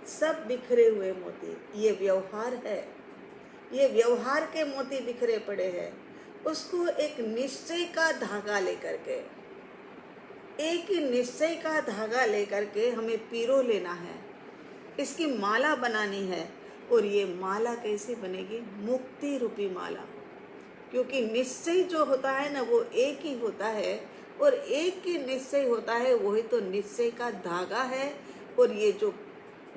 सब बिखरे हुए मोती। ये व्यवहार है, ये व्यवहार के मोती बिखरे पड़े हैं, उसको एक निश्चय का धागा लेकर के, एक ही निश्चय का धागा लेकर के हमें पिरो लेना है, इसकी माला बनानी है। और ये माला कैसे बनेगी? मुक्ति रूपी माला। क्योंकि निश्चय जो होता है ना वो एक ही होता है, और एक ही निश्चय होता है, वही तो निश्चय का धागा है। और ये जो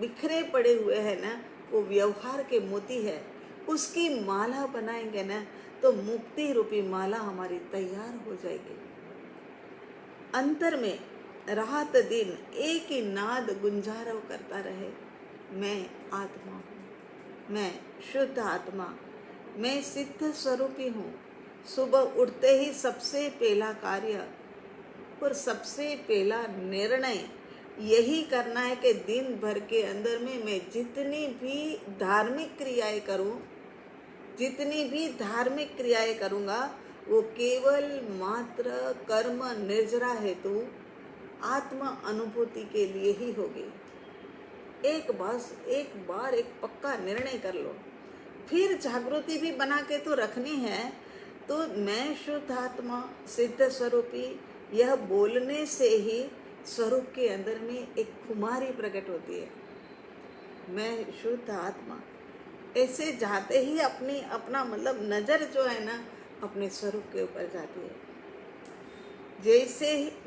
बिखरे पड़े हुए हैं ना, वो व्यवहार के मोती है, उसकी माला बनाएंगे ना तो मुक्ति रूपी माला हमारी तैयार हो जाएगी। अंतर में रात दिन एक ही नाद गुंजारव करता रहे, मैं आत्मा हूँ, मैं शुद्ध आत्मा, मैं सिद्ध स्वरूपी हूँ। सुबह उठते ही सबसे पहला कार्य और सबसे पहला निर्णय यही करना है कि दिन भर के अंदर में मैं जितनी भी धार्मिक क्रियाएं करूँ, जितनी भी धार्मिक क्रियाएं करूँगा, वो केवल मात्र कर्म निर्जरा हेतु आत्म अनुभूति के लिए ही होगी। एक बार एक पक्का निर्णय कर लो। फिर जागृति भी बना के तो रखनी है। तो मैं शुद्ध आत्मा, सिद्ध स्वरूपी, यह बोलने से ही स्वरूप के अंदर में एक खुमारी प्रकट होती है। मैं शुद्ध आत्मा, ऐसे जाते ही अपना मतलब नजर जो है ना अपने स्वरूप के ऊपर जाती है।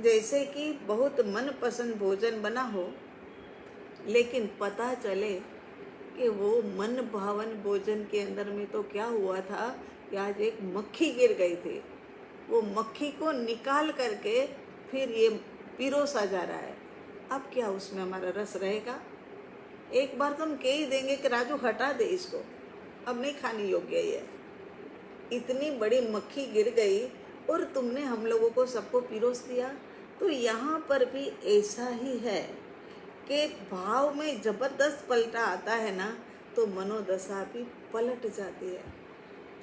जैसे कि बहुत मनपसंद भोजन बना हो, लेकिन पता चले कि वो मन भावन भोजन के अंदर में तो क्या हुआ था कि आज एक मक्खी गिर गई थी। वो मक्खी को निकाल करके फिर ये पिरोसा जा रहा है। अब क्या उसमें हमारा रस रहेगा? एक बार तो हम कह ही देंगे कि राजू हटा दे इसको, अब नहीं खाने योग्य ये। इतनी बड़ी मक्खी गिर गई और तुमने हम लोगों को सबको पिरोस दिया। तो यहाँ पर भी ऐसा ही है कि भाव में जबरदस्त पलटा आता है ना, तो मनोदशा भी पलट जाती है।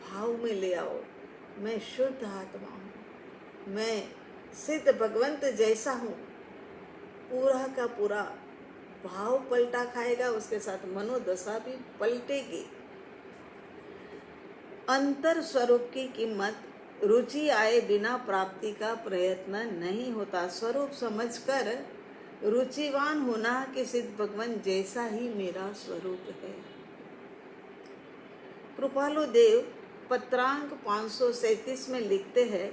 भाव में ले आओ, मैं शुद्ध आत्मा हूँ, मैं सिद्ध भगवंत जैसा हूँ। पूरा का पूरा भाव पलटा खाएगा, उसके साथ मनोदशा भी पलटेगी। अंतर स्वरूप की कीमत रुचि आए बिना प्राप्ति का प्रयत्न नहीं होता। स्वरूप समझकर रुचिवान होना कि सिद्ध भगवान जैसा ही मेरा स्वरूप है। कृपालु देव पत्रांक 537 में लिखते हैं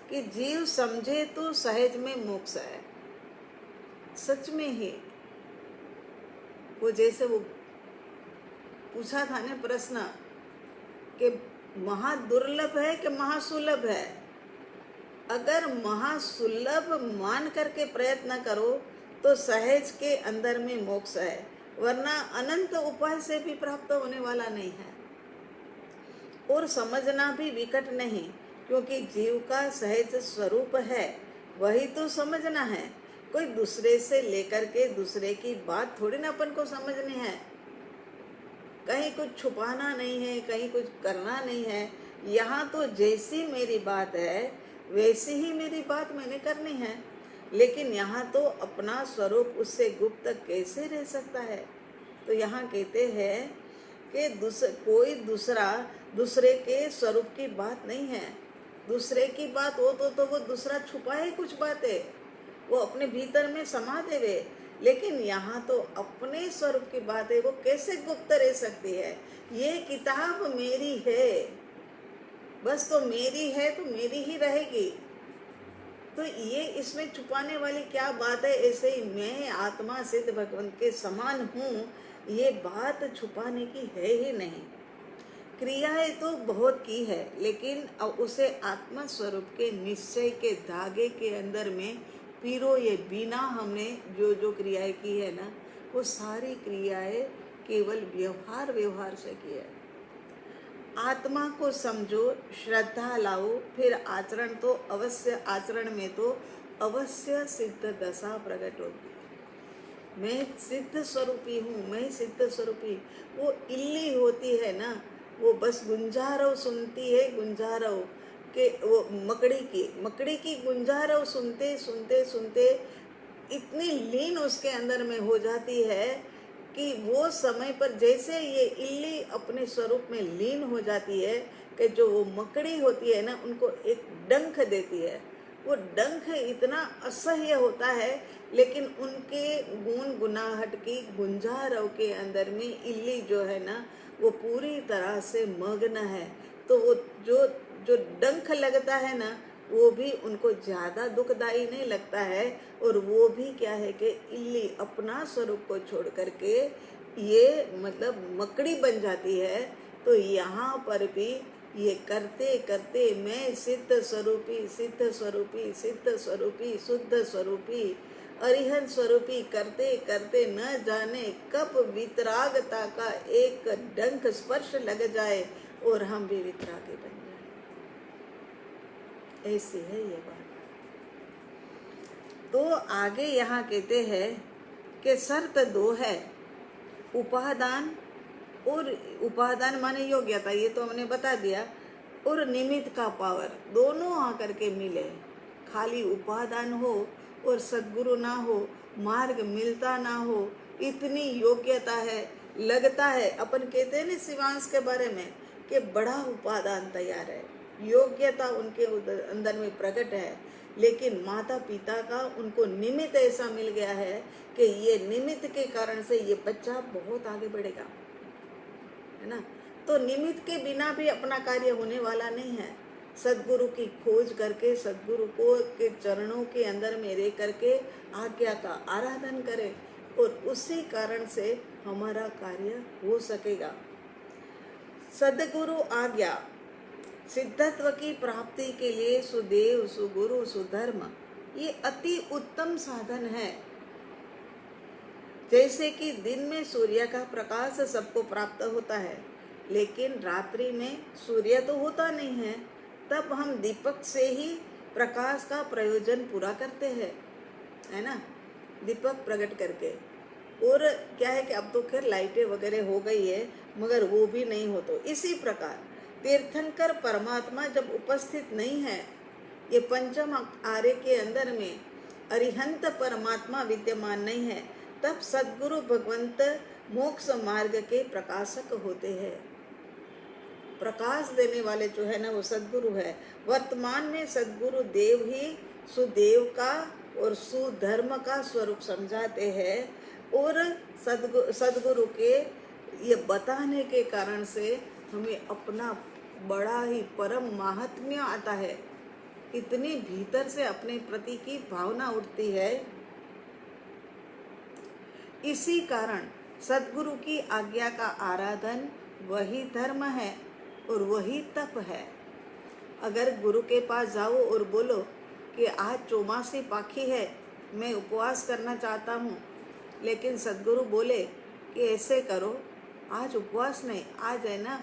कि जीव समझे तो सहज में मोक्ष है। सच में ही वो जैसे वो पूछा था ना प्रश्न कि महादुर्लभ है कि महासुलभ है। अगर महासुलभ मान करके प्रयत्न करो तो सहज के अंदर में मोक्ष है, वरना अनंत उपाय से भी प्राप्त होने वाला नहीं है। और समझना भी विकट नहीं, क्योंकि जीव का सहज स्वरूप है, वही तो समझना है। कोई दूसरे से लेकर के दूसरे की बात थोड़ी ना अपन को समझनी है। कहीं कुछ छुपाना नहीं है, कहीं कुछ करना नहीं है। यहाँ तो जैसी मेरी बात है वैसी ही मेरी बात मैंने करनी है। लेकिन यहाँ तो अपना स्वरूप उससे गुप्त कैसे रह सकता है? तो यहाँ कहते हैं कि कोई दूसरे के स्वरूप की बात नहीं है। दूसरे की बात हो तो वो दूसरा छुपाए कुछ बातें, वो अपने भीतर में समा देवे। लेकिन यहाँ तो अपने स्वरूप की बात है, वो कैसे गुप्त रह सकती है? ये किताब मेरी है, बस तो मेरी है तो मेरी ही रहेगी। तो ये इसमें छुपाने वाली क्या बात है? ऐसे ही मैं आत्मा सिद्ध भगवान के समान हूँ, ये बात छुपाने की है ही नहीं। क्रियाएं तो बहुत की है, लेकिन अब उसे आत्मा स्वरूप के निश्चय के धागे के अंदर में पीरो ये बिना हमने जो क्रियाएं की है ना, वो सारी क्रियाएं केवल व्यवहार से की है। आत्मा को समझो, श्रद्धा लाओ, फिर आचरण तो अवश्य, आचरण में तो अवश्य सिद्ध दशा प्रकट होगी। मैं सिद्ध स्वरूपी हूँ, मैं सिद्ध स्वरूपी। वो इल्ली होती है ना, वो बस गुंजारव सुनती है, गुंजारव के वो मकड़ी की गुंजारव सुनते सुनते सुनते इतनी लीन उसके अंदर में हो जाती है कि वो समय पर जैसे ये इल्ली अपने स्वरूप में लीन हो जाती है कि जो वो मकड़ी होती है ना, उनको एक डंक देती है। वो डंक इतना असह्य होता है, लेकिन उनके गुनगुनाहट की गुंजारव के अंदर में इल्ली जो है ना, वो पूरी तरह से मग्न है। तो वो जो जो डंक लगता है ना, वो भी उनको ज़्यादा दुखदाई नहीं लगता है। और वो भी क्या है कि इल्ली अपना स्वरूप को छोड़ करके ये मतलब मकड़ी बन जाती है। तो यहाँ पर भी ये करते करते मैं सिद्ध स्वरूपी, सिद्ध स्वरूपी, सिद्ध स्वरूपी, शुद्ध स्वरूपी, अरिहंत स्वरूपी करते करते न जाने कब वितरागता का एक डंक स्पर्श लग जाए और हम भी वितरागी बन जाए। ऐसी है ये बात। तो आगे यहाँ कहते हैं कि शर्त दो है, उपादान, और उपादान माने योग्यता, ये तो हमने बता दिया, और निमित्त का पावर, दोनों आकर के मिले। खाली उपादान हो और सद्गुरु ना हो, मार्ग मिलता ना हो, इतनी योग्यता है। लगता है अपन कहते हैं ना शिवांश के बारे में कि बड़ा उपादान तैयार है, योग्यता उनके अंदर में प्रकट है, लेकिन माता पिता का उनको निमित्त ऐसा मिल गया है कि ये निमित्त के कारण से ये बच्चा बहुत आगे बढ़ेगा, है ना। तो निमित्त के बिना भी अपना कार्य होने वाला नहीं है। सद्गुरु की खोज करके सद्गुरु को के चरणों के अंदर में रह करके आज्ञा का आराधन करें, और उसी कारण से हमारा कार्य हो सकेगा। सद्गुरु आज्ञा सिद्धत्व की प्राप्ति के लिए सुदेव, सुगुरु, सुधर्म, ये अति उत्तम साधन है। जैसे कि दिन में सूर्य का प्रकाश सबको प्राप्त होता है, लेकिन रात्रि में सूर्य तो होता नहीं है, तब हम दीपक से ही प्रकाश का प्रयोजन पूरा करते हैं, है ना, दीपक प्रकट करके। और क्या है कि अब तो खैर लाइटें वगैरह हो गई है, मगर वो भी नहीं हो। तो इसी प्रकार तीर्थंकर परमात्मा जब उपस्थित नहीं है, ये पंचम आर्य के अंदर में अरिहंत परमात्मा विद्यमान नहीं है, तब सद्गुरु भगवंत मोक्ष मार्ग के प्रकाशक होते हैं। प्रकाश देने वाले जो है ना, वो सद्गुरु है। वर्तमान में सद्गुरु देव ही सुदेव का और सुधर्म का स्वरूप समझाते हैं, और सद्गुरु के ये बताने के कारण से हमें अपना बड़ा ही परम महात्म्य आता है। इतनी भीतर से अपने प्रति की भावना उठती है। इसी कारण सद्गुरु की आज्ञा का आराधन वही धर्म है और वही तप है। अगर गुरु के पास जाओ और बोलो कि आज चौमासी पाखी है, मैं उपवास करना चाहता हूँ, लेकिन सद्गुरु बोले कि ऐसे करो, आज उपवास नहीं, आज है ना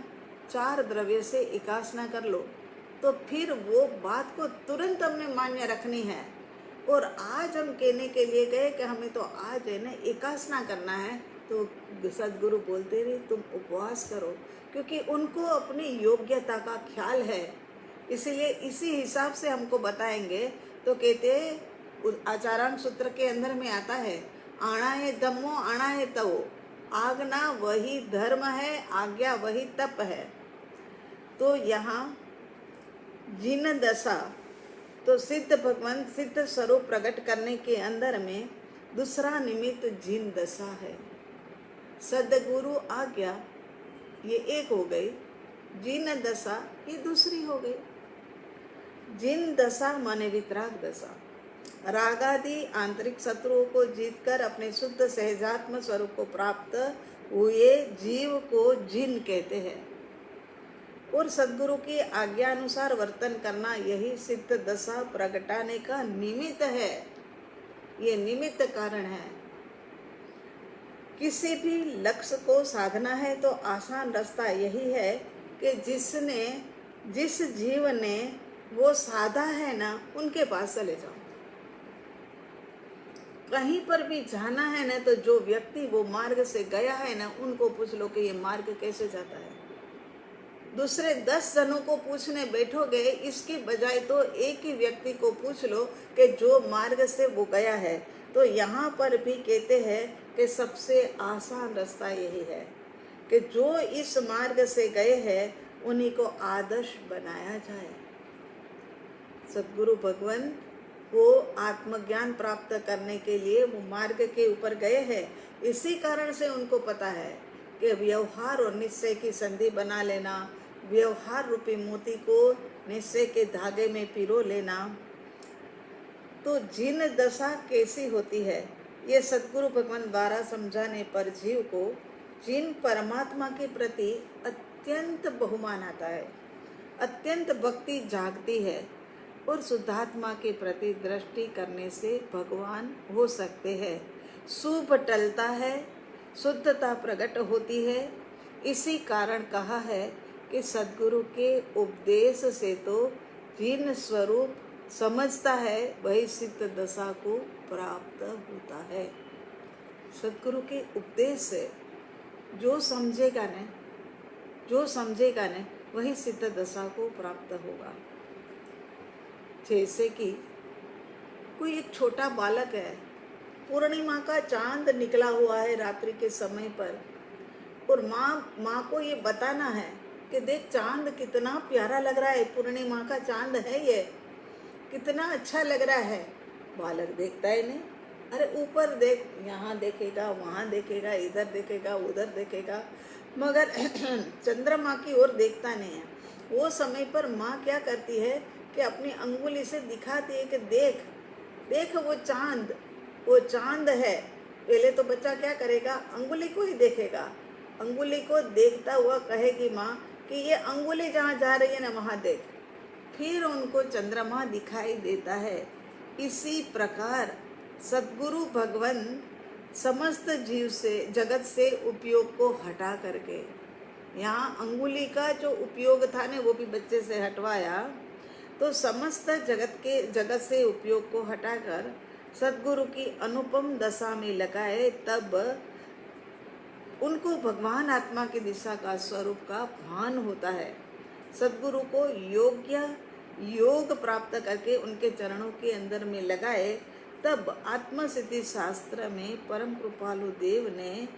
4 द्रव्य से एकासना कर लो, तो फिर वो बात को तुरंत हमने मान्य रखनी है। और आज हम कहने के लिए गए कि हमें तो आज है ना एकासना करना है, तो सद्गुरु बोलते रहे तुम उपवास करो, क्योंकि उनको अपनी योग्यता का ख्याल है। इसीलिए इसी हिसाब से हमको बताएंगे। तो कहते आचारांग सूत्र के अंदर में आता है, आना है धम्मो आना है तवो, आज्ञा वही धर्म है, आज्ञा वही तप है। तो यहाँ जिन दशा, तो सिद्ध भगवान सिद्ध स्वरूप प्रकट करने के अंदर में दूसरा निमित्त जिन दशा है। सद्गुरु आज्ञा ये एक हो गई, जिन दशा ये दूसरी हो गई। जिन दशा माने वितराग दशा, रागादि आंतरिक शत्रुओं को जीतकर अपने शुद्ध सहजात्म स्वरूप को प्राप्त हुए जीव को जिन कहते हैं। और सद्गुरु की आज्ञा अनुसार वर्तन करना यही सिद्ध दशा प्रगटाने का निमित्त है, ये निमित्त कारण है। किसी भी लक्ष्य को साधना है तो आसान रास्ता यही है कि जिस जीव ने वो साधा है ना, उनके पास चले जाओ। कहीं पर भी जाना है ना, तो जो व्यक्ति वो मार्ग से गया है ना, उनको पूछ लो कि ये मार्ग कैसे जाता है। दूसरे 10 जनों को पूछने बैठोगे, इसकी बजाय तो एक ही व्यक्ति को पूछ लो कि जो मार्ग से वो गया है। तो यहाँ पर भी कहते हैं कि सबसे आसान रास्ता यही है कि जो इस मार्ग से गए हैं उन्हीं को आदर्श बनाया जाए। सद्गुरु भगवान वो आत्मज्ञान प्राप्त करने के लिए वो मार्ग के ऊपर गए हैं। इसी कारण से उनको पता है कि व्यवहार और निश्चय की संधि बना लेना, व्यवहार रूपी मोती को निश्चय के धागे में पिरो लेना, तो जिन दशा कैसी होती है ये सद्गुरु भगवान द्वारा समझाने पर जीव को जिन परमात्मा के प्रति अत्यंत बहुमान आता है, अत्यंत भक्ति जागती है और शुद्धात्मा के प्रति दृष्टि करने से भगवान हो सकते हैं। शुभ टलता है, शुद्धता प्रकट होती है। इसी कारण कहा है कि सद्गुरु के उपदेश से तो जिन स्वरूप समझता है वही सिद्ध दशा को प्राप्त होता है। सद्गुरु के उपदेश से जो समझेगा न वही सिद्ध दशा को प्राप्त होगा। जैसे कि कोई एक छोटा बालक है, पूर्णिमा का चांद निकला हुआ है रात्रि के समय पर, और माँ को ये बताना है कि देख चांद कितना प्यारा लग रहा है, पूर्णिमा का चांद है ये, कितना अच्छा लग रहा है। बालक देखता है नहीं, अरे ऊपर देख, यहाँ देखेगा, वहाँ देखेगा, इधर देखेगा, उधर देखेगा, मगर चंद्रमा की ओर देखता नहीं है। वो समय पर माँ क्या करती है कि अपनी अंगुली से दिखाती है कि देख देख वो चांद है। पहले तो बच्चा क्या करेगा, अंगुली को ही देखेगा, अंगुली को देखता हुआ कहेगी माँ कि ये अंगुली जहाँ जा रही है ना वहाँ देख। फिर उनको चंद्रमा दिखाई देता है। इसी प्रकार सद्गुरु भगवान समस्त जीव से जगत से उपयोग को हटा करके, यहाँ अंगुली का जो उपयोग था ना वो भी बच्चे से हटवाया, तो समस्त जगत से उपयोग को हटाकर सद्गुरु की अनुपम दशा में लगाए, तब उनको भगवान आत्मा की दिशा का स्वरूप का भान होता है। सद्गुरु को योग प्राप्त करके उनके चरणों के अंदर में लगाए, तब आत्मसिद्धि शास्त्र में परम कृपालु देव ने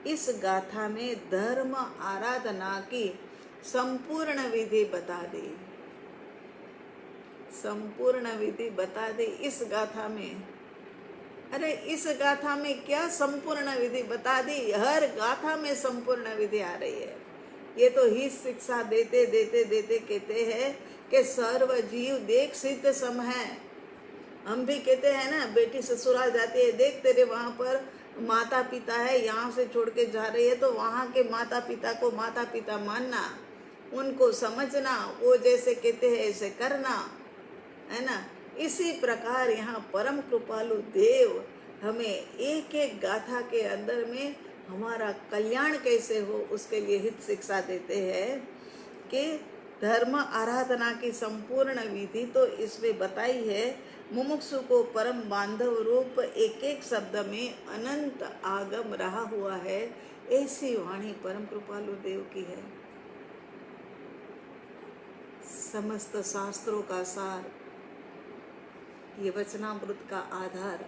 इस गाथा में धर्म आराधना की संपूर्ण विधि बता दी। संपूर्ण विधि बता दी इस गाथा में। अरे इस गाथा में क्या संपूर्ण विधि बता दी, हर गाथा में संपूर्ण विधि आ रही है। ये तो ही शिक्षा देते देते देते कहते हैं कि सर्व जीव देख सिद्ध सम है। हम भी कहते हैं ना, बेटी ससुराल जाती है, देख तेरे वहाँ पर माता पिता है, यहाँ से छोड़ के जा रही है तो वहाँ के माता पिता को माता पिता मानना, उनको समझना, वो जैसे कहते हैं ऐसे करना, है ना। इसी प्रकार यहाँ परम कृपालु देव हमें एक एक गाथा के अंदर में हमारा कल्याण कैसे हो उसके लिए हित शिक्षा देते हैं कि धर्म आराधना की संपूर्ण विधि तो इसमें बताई है। मुमुक्षु को परम बांधव रूप एक एक शब्द में अनंत आगम रहा हुआ है, ऐसी वाणी परम कृपालु देव की है। समस्त शास्त्रों का सार, ये वचनामृत का आधार।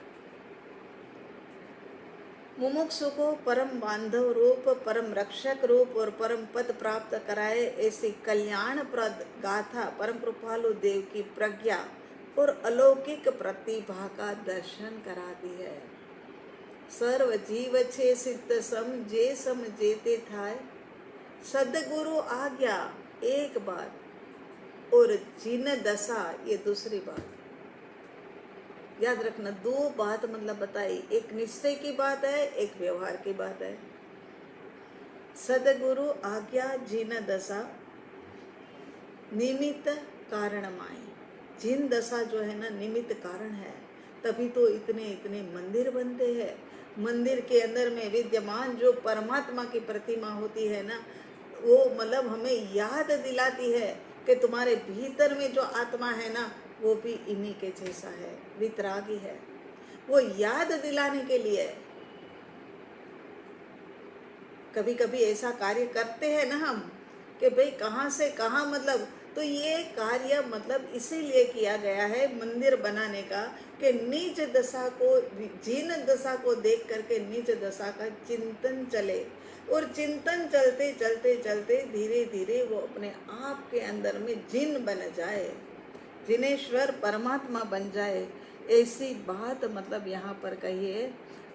मुमुक्षु को परम बांधव रूप, परम रक्षक रूप और परम पद प्राप्त कराए, ऐसी कल्याणप्रद गाथा परम कृपालु देव की प्रज्ञा और अलौकिक प्रतिभा का दर्शन कराती है। सर्व जीव छे सिद्ध सम जे सम जेते थाय, सदगुरु आज्ञा एक बात और जिन दशा ये दूसरी बात। याद रखना, दो बात मतलब बताई, एक निश्चय की बात है, एक व्यवहार की बात है। सदगुरु आज्ञा जिन दशा निमित्त कारणमाय। जिन दशा जो है ना निमित्त कारण है, तभी तो इतने इतने मंदिर बनते हैं। मंदिर के अंदर में विद्यमान जो परमात्मा की प्रतिमा होती है ना, वो मतलब हमें याद दिलाती है कि तुम्हारे भीतर में जो आत्मा है ना वो भी इन्हीं के जैसा है, वितरागी है। वो याद दिलाने के लिए कभी कभी ऐसा कार्य करते हैं ना हम कि भाई कहाँ से कहाँ, मतलब तो ये कार्य मतलब इसीलिए किया गया है मंदिर बनाने का कि नीच दशा को, जीर्ण दशा को देख करके नीच दशा का चिंतन चले, और चिंतन चलते चलते चलते धीरे धीरे वो अपने आप के अंदर में जिन बन जाए, जिनेश्वर परमात्मा बन जाए। ऐसी बात मतलब यहाँ पर कहिए,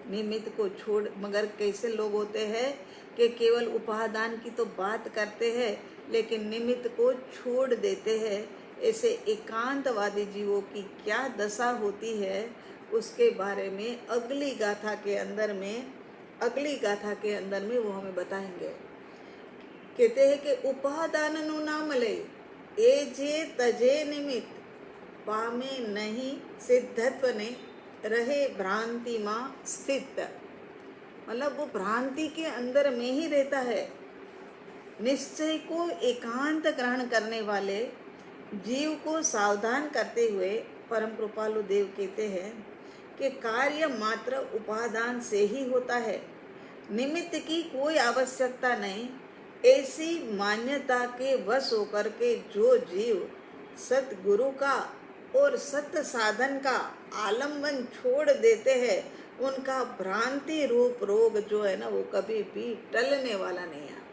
निमित्त को छोड़। मगर कैसे लोग होते हैं कि केवल उपादान की तो बात करते हैं लेकिन निमित्त को छोड़ देते हैं। ऐसे एकांतवादी जीवों की क्या दशा होती है उसके बारे में अगली गाथा के अंदर में वो हमें बताएंगे। कहते हैं कि उपादान नु नाम ले ए जे तजे निमित्त पामे नहीं सिद्धत्व ने रहे भ्रांति माँ स्थित। मतलब वो भ्रांति के अंदर में ही रहता है। निश्चय को एकांत ग्रहण करने वाले जीव को सावधान करते हुए परम कृपालु देव कहते हैं कि कार्य मात्र उपादान से ही होता है, निमित्त की कोई आवश्यकता नहीं। ऐसी मान्यता के वश होकर के जो जीव सतगुरु का और सत्य साधन का आलम्बन छोड़ देते हैं, उनका भ्रांति रूप रोग जो है ना वो कभी भी टलने वाला नहीं है।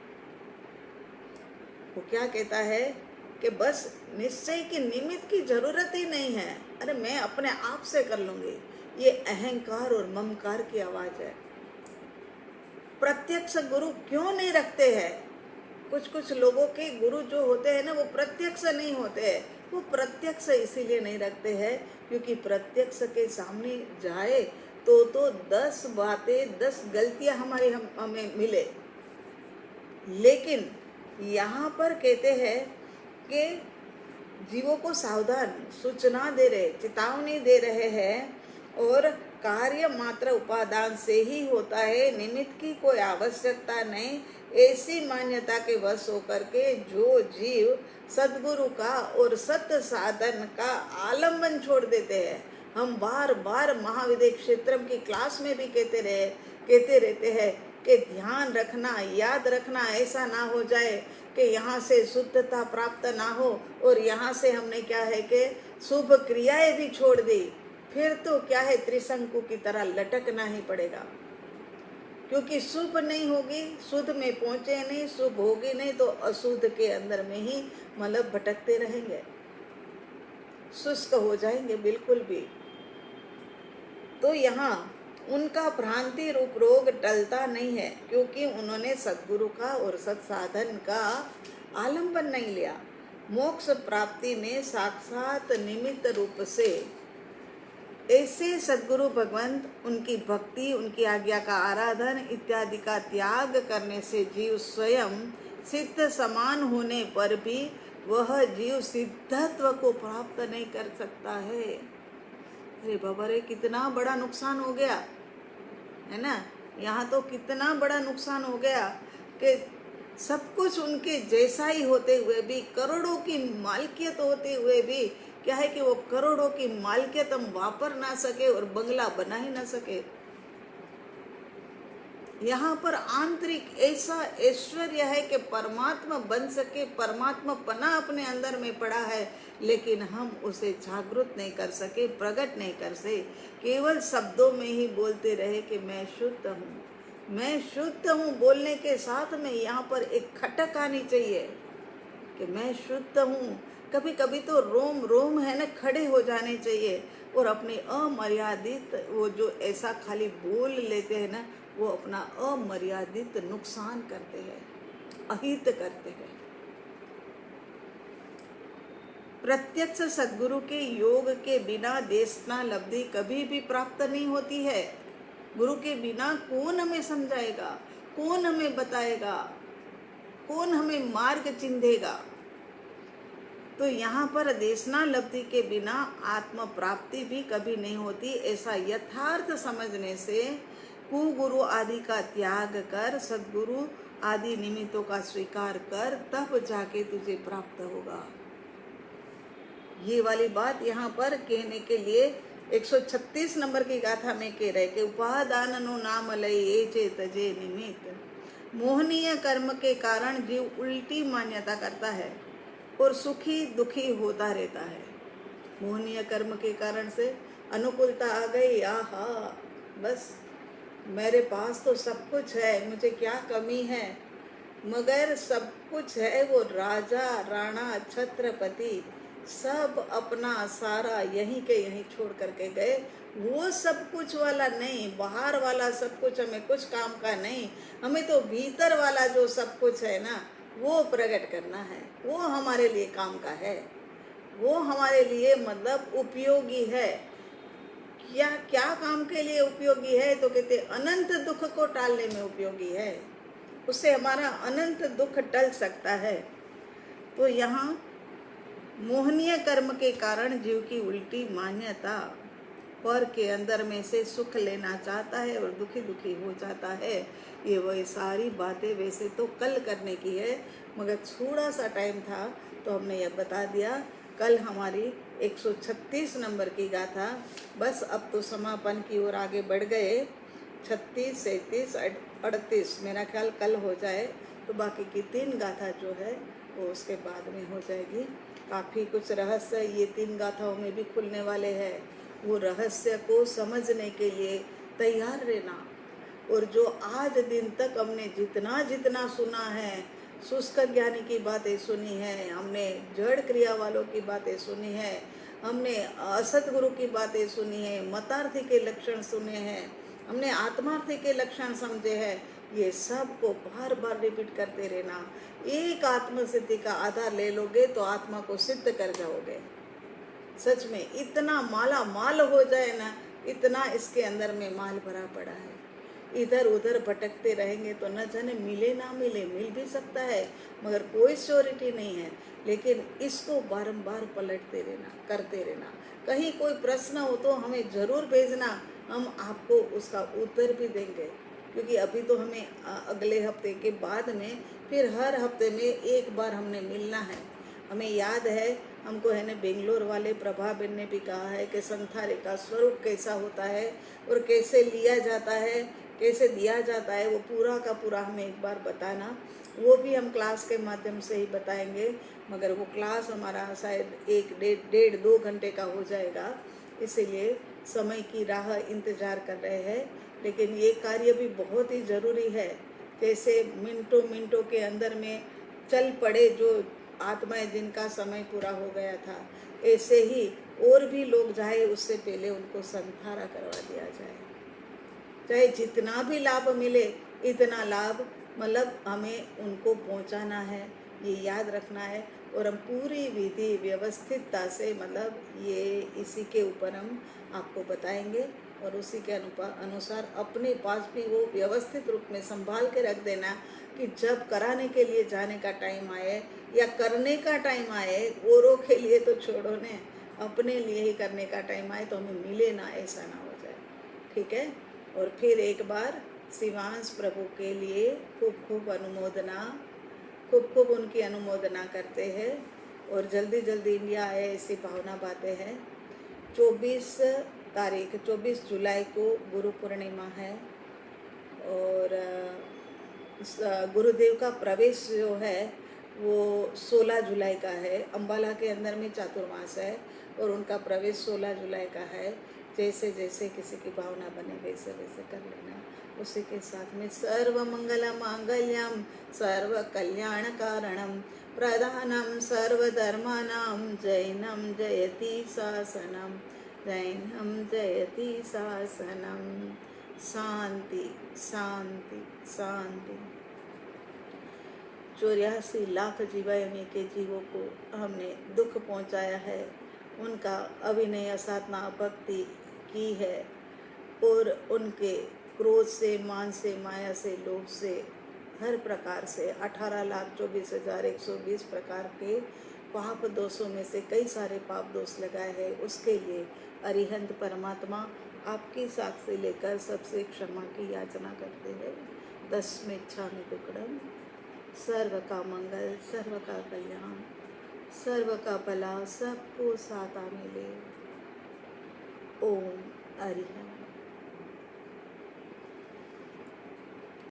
वो क्या कहता है कि बस निश्चय की निमित्त की जरूरत ही नहीं है, अरे मैं अपने आप से कर लूंगी। ये अहंकार और ममकार की आवाज है। प्रत्यक्ष गुरु क्यों नहीं रखते हैं? कुछ लोगों के गुरु जो होते हैं ना वो प्रत्यक्ष नहीं होते हैं। वो प्रत्यक्ष इसीलिए नहीं रखते हैं क्योंकि प्रत्यक्ष के सामने जाए तो 10 बातें 10 गलतियां हमें मिले। लेकिन यहाँ पर कहते हैं कि जीवों को सावधान सूचना दे रहे, चेतावनी दे रहे हैं और कार्य मात्र उपादान से ही होता है, निमित्त की कोई आवश्यकता नहीं। ऐसी मान्यता के वश होकर के जो जीव सद्गुरु का और सत्य साधन का आलम्बन छोड़ देते हैं। हम बार बार महाविद्य क्षेत्रम की क्लास में भी कहते रहते हैं कि ध्यान रखना, याद रखना, ऐसा ना हो जाए कि यहाँ से शुद्धता प्राप्त ना हो और यहाँ से हमने क्या है कि शुभ क्रियाएं भी छोड़ दी, फिर तो क्या है त्रिशंकु की तरह लटकना ही पड़ेगा। क्योंकि शुभ नहीं होगी, शुद्ध में पहुंचे नहीं, शुभ होगी नहीं तो अशुद्ध के अंदर में ही मतलब भटकते रहेंगे, शुष्क हो जाएंगे बिल्कुल भी। तो यहाँ उनका भ्रांति रूप रोग टलता नहीं है क्योंकि उन्होंने सद्गुरु का और सत्साधन का आलंबन नहीं लिया। मोक्ष प्राप्ति में साक्षात निमित्त रूप से ऐसे सद्गुरु भगवंत, उनकी भक्ति, उनकी आज्ञा का आराधन इत्यादि का त्याग करने से जीव स्वयं सिद्ध समान होने पर भी वह जीव सिद्धत्व को प्राप्त नहीं कर सकता है। अरे बाबा रे, कितना बड़ा नुकसान हो गया है ना। यहाँ तो कितना बड़ा नुकसान हो गया कि सब कुछ उनके जैसा ही होते हुए भी, करोड़ों की मालिकियत होते हुए भी क्या है कि वो करोड़ों की मालिकियत हम वापर ना सके और बंगला बना ही ना सके। यहाँ पर आंतरिक ऐसा ऐश्वर्य है कि परमात्मा बन सके, परमात्मा पना अपने अंदर में पड़ा है, लेकिन हम उसे जागृत नहीं कर सके, प्रकट नहीं कर सके। केवल शब्दों में ही बोलते रहे कि मैं शुद्ध हूँ, मैं शुद्ध हूँ। बोलने के साथ में यहाँ पर एक खटक आनी चाहिए कि मैं शुद्ध हूँ। कभी कभी तो रोम रोम है ना खड़े हो जाने चाहिए और अपने अमर्यादित वो जो ऐसा खाली बोल लेते हैं ना, वो अपना अमर्यादित नुकसान करते हैं, अहित करते हैं। प्रत्यक्ष सद्गुरु के योग के बिना देशना लब्धि कभी भी प्राप्त नहीं होती है। गुरु के बिना कौन हमें समझाएगा, कौन हमें बताएगा, कौन हमें मार्ग चिन्हेगा। तो यहाँ पर देशना लब्धि के बिना आत्म प्राप्ति भी कभी नहीं होती। ऐसा यथार्थ समझने से कुगुरु आदि का त्याग कर सद्गुरु आदि निमित्तों का स्वीकार कर, तब जाके तुझे प्राप्त होगा। ये वाली बात यहाँ पर कहने के लिए 136 नंबर की गाथा में कह रहे कि उपादान नो नाम लय ये चे तजे निमित्त। मोहनीय कर्म के कारण जीव उल्टी मान्यता करता है और सुखी दुखी होता रहता है। मोहनीय कर्म के कारण से अनुकूलता आ गई, आहा बस मेरे पास तो सब कुछ है, मुझे क्या कमी है। मगर सब कुछ है, वो राजा राणा छत्रपति सब अपना सारा यहीं के यहीं छोड़ करके गए। वो सब कुछ वाला नहीं, बाहर वाला सब कुछ हमें कुछ काम का नहीं, हमें तो भीतर वाला जो सब कुछ है ना, वो प्रकट करना है। वो हमारे लिए काम का है, वो हमारे लिए मतलब उपयोगी है। क्या क्या काम के लिए उपयोगी है? तो कहते अनंत दुख को टालने में उपयोगी है, उससे हमारा अनंत दुख टल सकता है। तो यहाँ मोहनीय कर्म के कारण जीव की उल्टी मान्यता, पर के अंदर में से सुख लेना चाहता है और दुखी दुखी हो जाता है। ये वही सारी बातें वैसे तो कल करने की है, मगर थोड़ा सा टाइम था तो हमने यह बता दिया। कल हमारी 136 नंबर की गाथा, बस अब तो समापन की ओर आगे बढ़ गए। 36, 37, 38 मेरा ख्याल कल हो जाए तो बाकी की 3 गाथा जो है वो उसके बाद में हो जाएगी। काफ़ी कुछ रहस्य ये 3 गाथाओं में भी खुलने वाले हैं। वो रहस्य को समझने के लिए तैयार रहना। और जो आज दिन तक हमने जितना जितना सुना है, शुष्क ज्ञानी की बातें सुनी है, हमने जड़ क्रिया वालों की बातें सुनी है, हमने असत गुरु की बातें सुनी है, मतार्थी के लक्षण सुने हैं, हमने आत्मार्थी के लक्षण समझे हैं। ये सब को बार बार रिपीट करते रहना। एक आत्म सिद्धि का आधार ले लोगे तो आत्मा को सिद्ध कर जाओगे। सच में इतना माला माल हो जाए ना, इतना इसके अंदर में माल भरा पड़ा है। इधर उधर भटकते रहेंगे तो न जाने मिले ना मिले, मिल भी सकता है मगर कोई श्योरिटी नहीं है। लेकिन इसको बारंबार पलटते रहना, करते रहना। कहीं कोई प्रश्न हो तो हमें ज़रूर भेजना, हम आपको उसका उत्तर भी देंगे। क्योंकि अभी तो हमें अगले हफ्ते के बाद में फिर हर हफ्ते में एक बार हमने मिलना है। हमें याद है, हमको है ना बेंगलोर वाले प्रभा बेन ने भी कहा है कि संथारे का स्वरूप कैसा होता है और कैसे लिया जाता है, कैसे दिया जाता है, वो पूरा का पूरा हमें एक बार बताना। वो भी हम क्लास के माध्यम से ही बताएंगे, मगर वो क्लास हमारा शायद 1 डेढ़ 2 घंटे का हो जाएगा, इसीलिए समय की राह इंतज़ार कर रहे हैं। लेकिन ये कार्य भी बहुत ही ज़रूरी है। जैसे मिनटों मिनटों के अंदर में चल पड़े जो आत्माएं जिनका समय पूरा हो गया था, ऐसे ही और भी लोग जाए उससे पहले उनको संथारा करवा दिया जाए। चाहे जितना भी लाभ मिले, इतना लाभ मतलब हमें उनको पहुंचाना है, ये याद रखना है। और हम पूरी विधि व्यवस्थितता से मतलब ये इसी के ऊपर हम आपको बताएंगे और उसी के अनुसार अपने पास भी वो व्यवस्थित रूप में संभाल के रख देना कि जब कराने के लिए जाने का टाइम आए या करने का टाइम आए, औरों के लिए तो छोड़ो ने, अपने लिए ही करने का टाइम आए तो हमें मिले ना, ऐसा ना हो जाए। ठीक है। और फिर एक बार शिवांश प्रभु के लिए खूब खूब अनुमोदना, खूब खूब उनकी अनुमोदना करते हैं। और जल्दी जल्दी इंडिया आए ऐसी भावना बातें हैं। 24 जुलाई को गुरु पूर्णिमा है और गुरुदेव का प्रवेश जो है वो 16 जुलाई का है। अम्बाला के अंदर में चातुर्मास है और उनका प्रवेश 16 जुलाई का है। जैसे जैसे किसी की भावना बने वैसे वैसे कर लेना। उसी के साथ में सर्व मंगल मांगल्यम सर्व कल्याण कारणम प्रधानम सर्वधर्मानां जैनम जयति शासनम, जैनम जयति शासनम। शांति शांति शांति। 84 लाख जीवायोनि के जीवों को हमने दुख पहुंचाया है, उनका अभिनय असाधना भक्ति की है और उनके क्रोध से, मान से, माया से, लोभ से, हर प्रकार से 18,24,120 प्रकार के पाप दोषों में से कई सारे पाप दोष लगाए हैं। उसके लिए अरिहंत परमात्मा आपकी साक्षी लेकर सबसे क्षमा की याचना करते हैं। 10 में इच्छा में दुक्कड़म। सर्व का मंगल, सर्व का कल्याण, सर्व का भला सबको साता मिले। ओम हरिहर।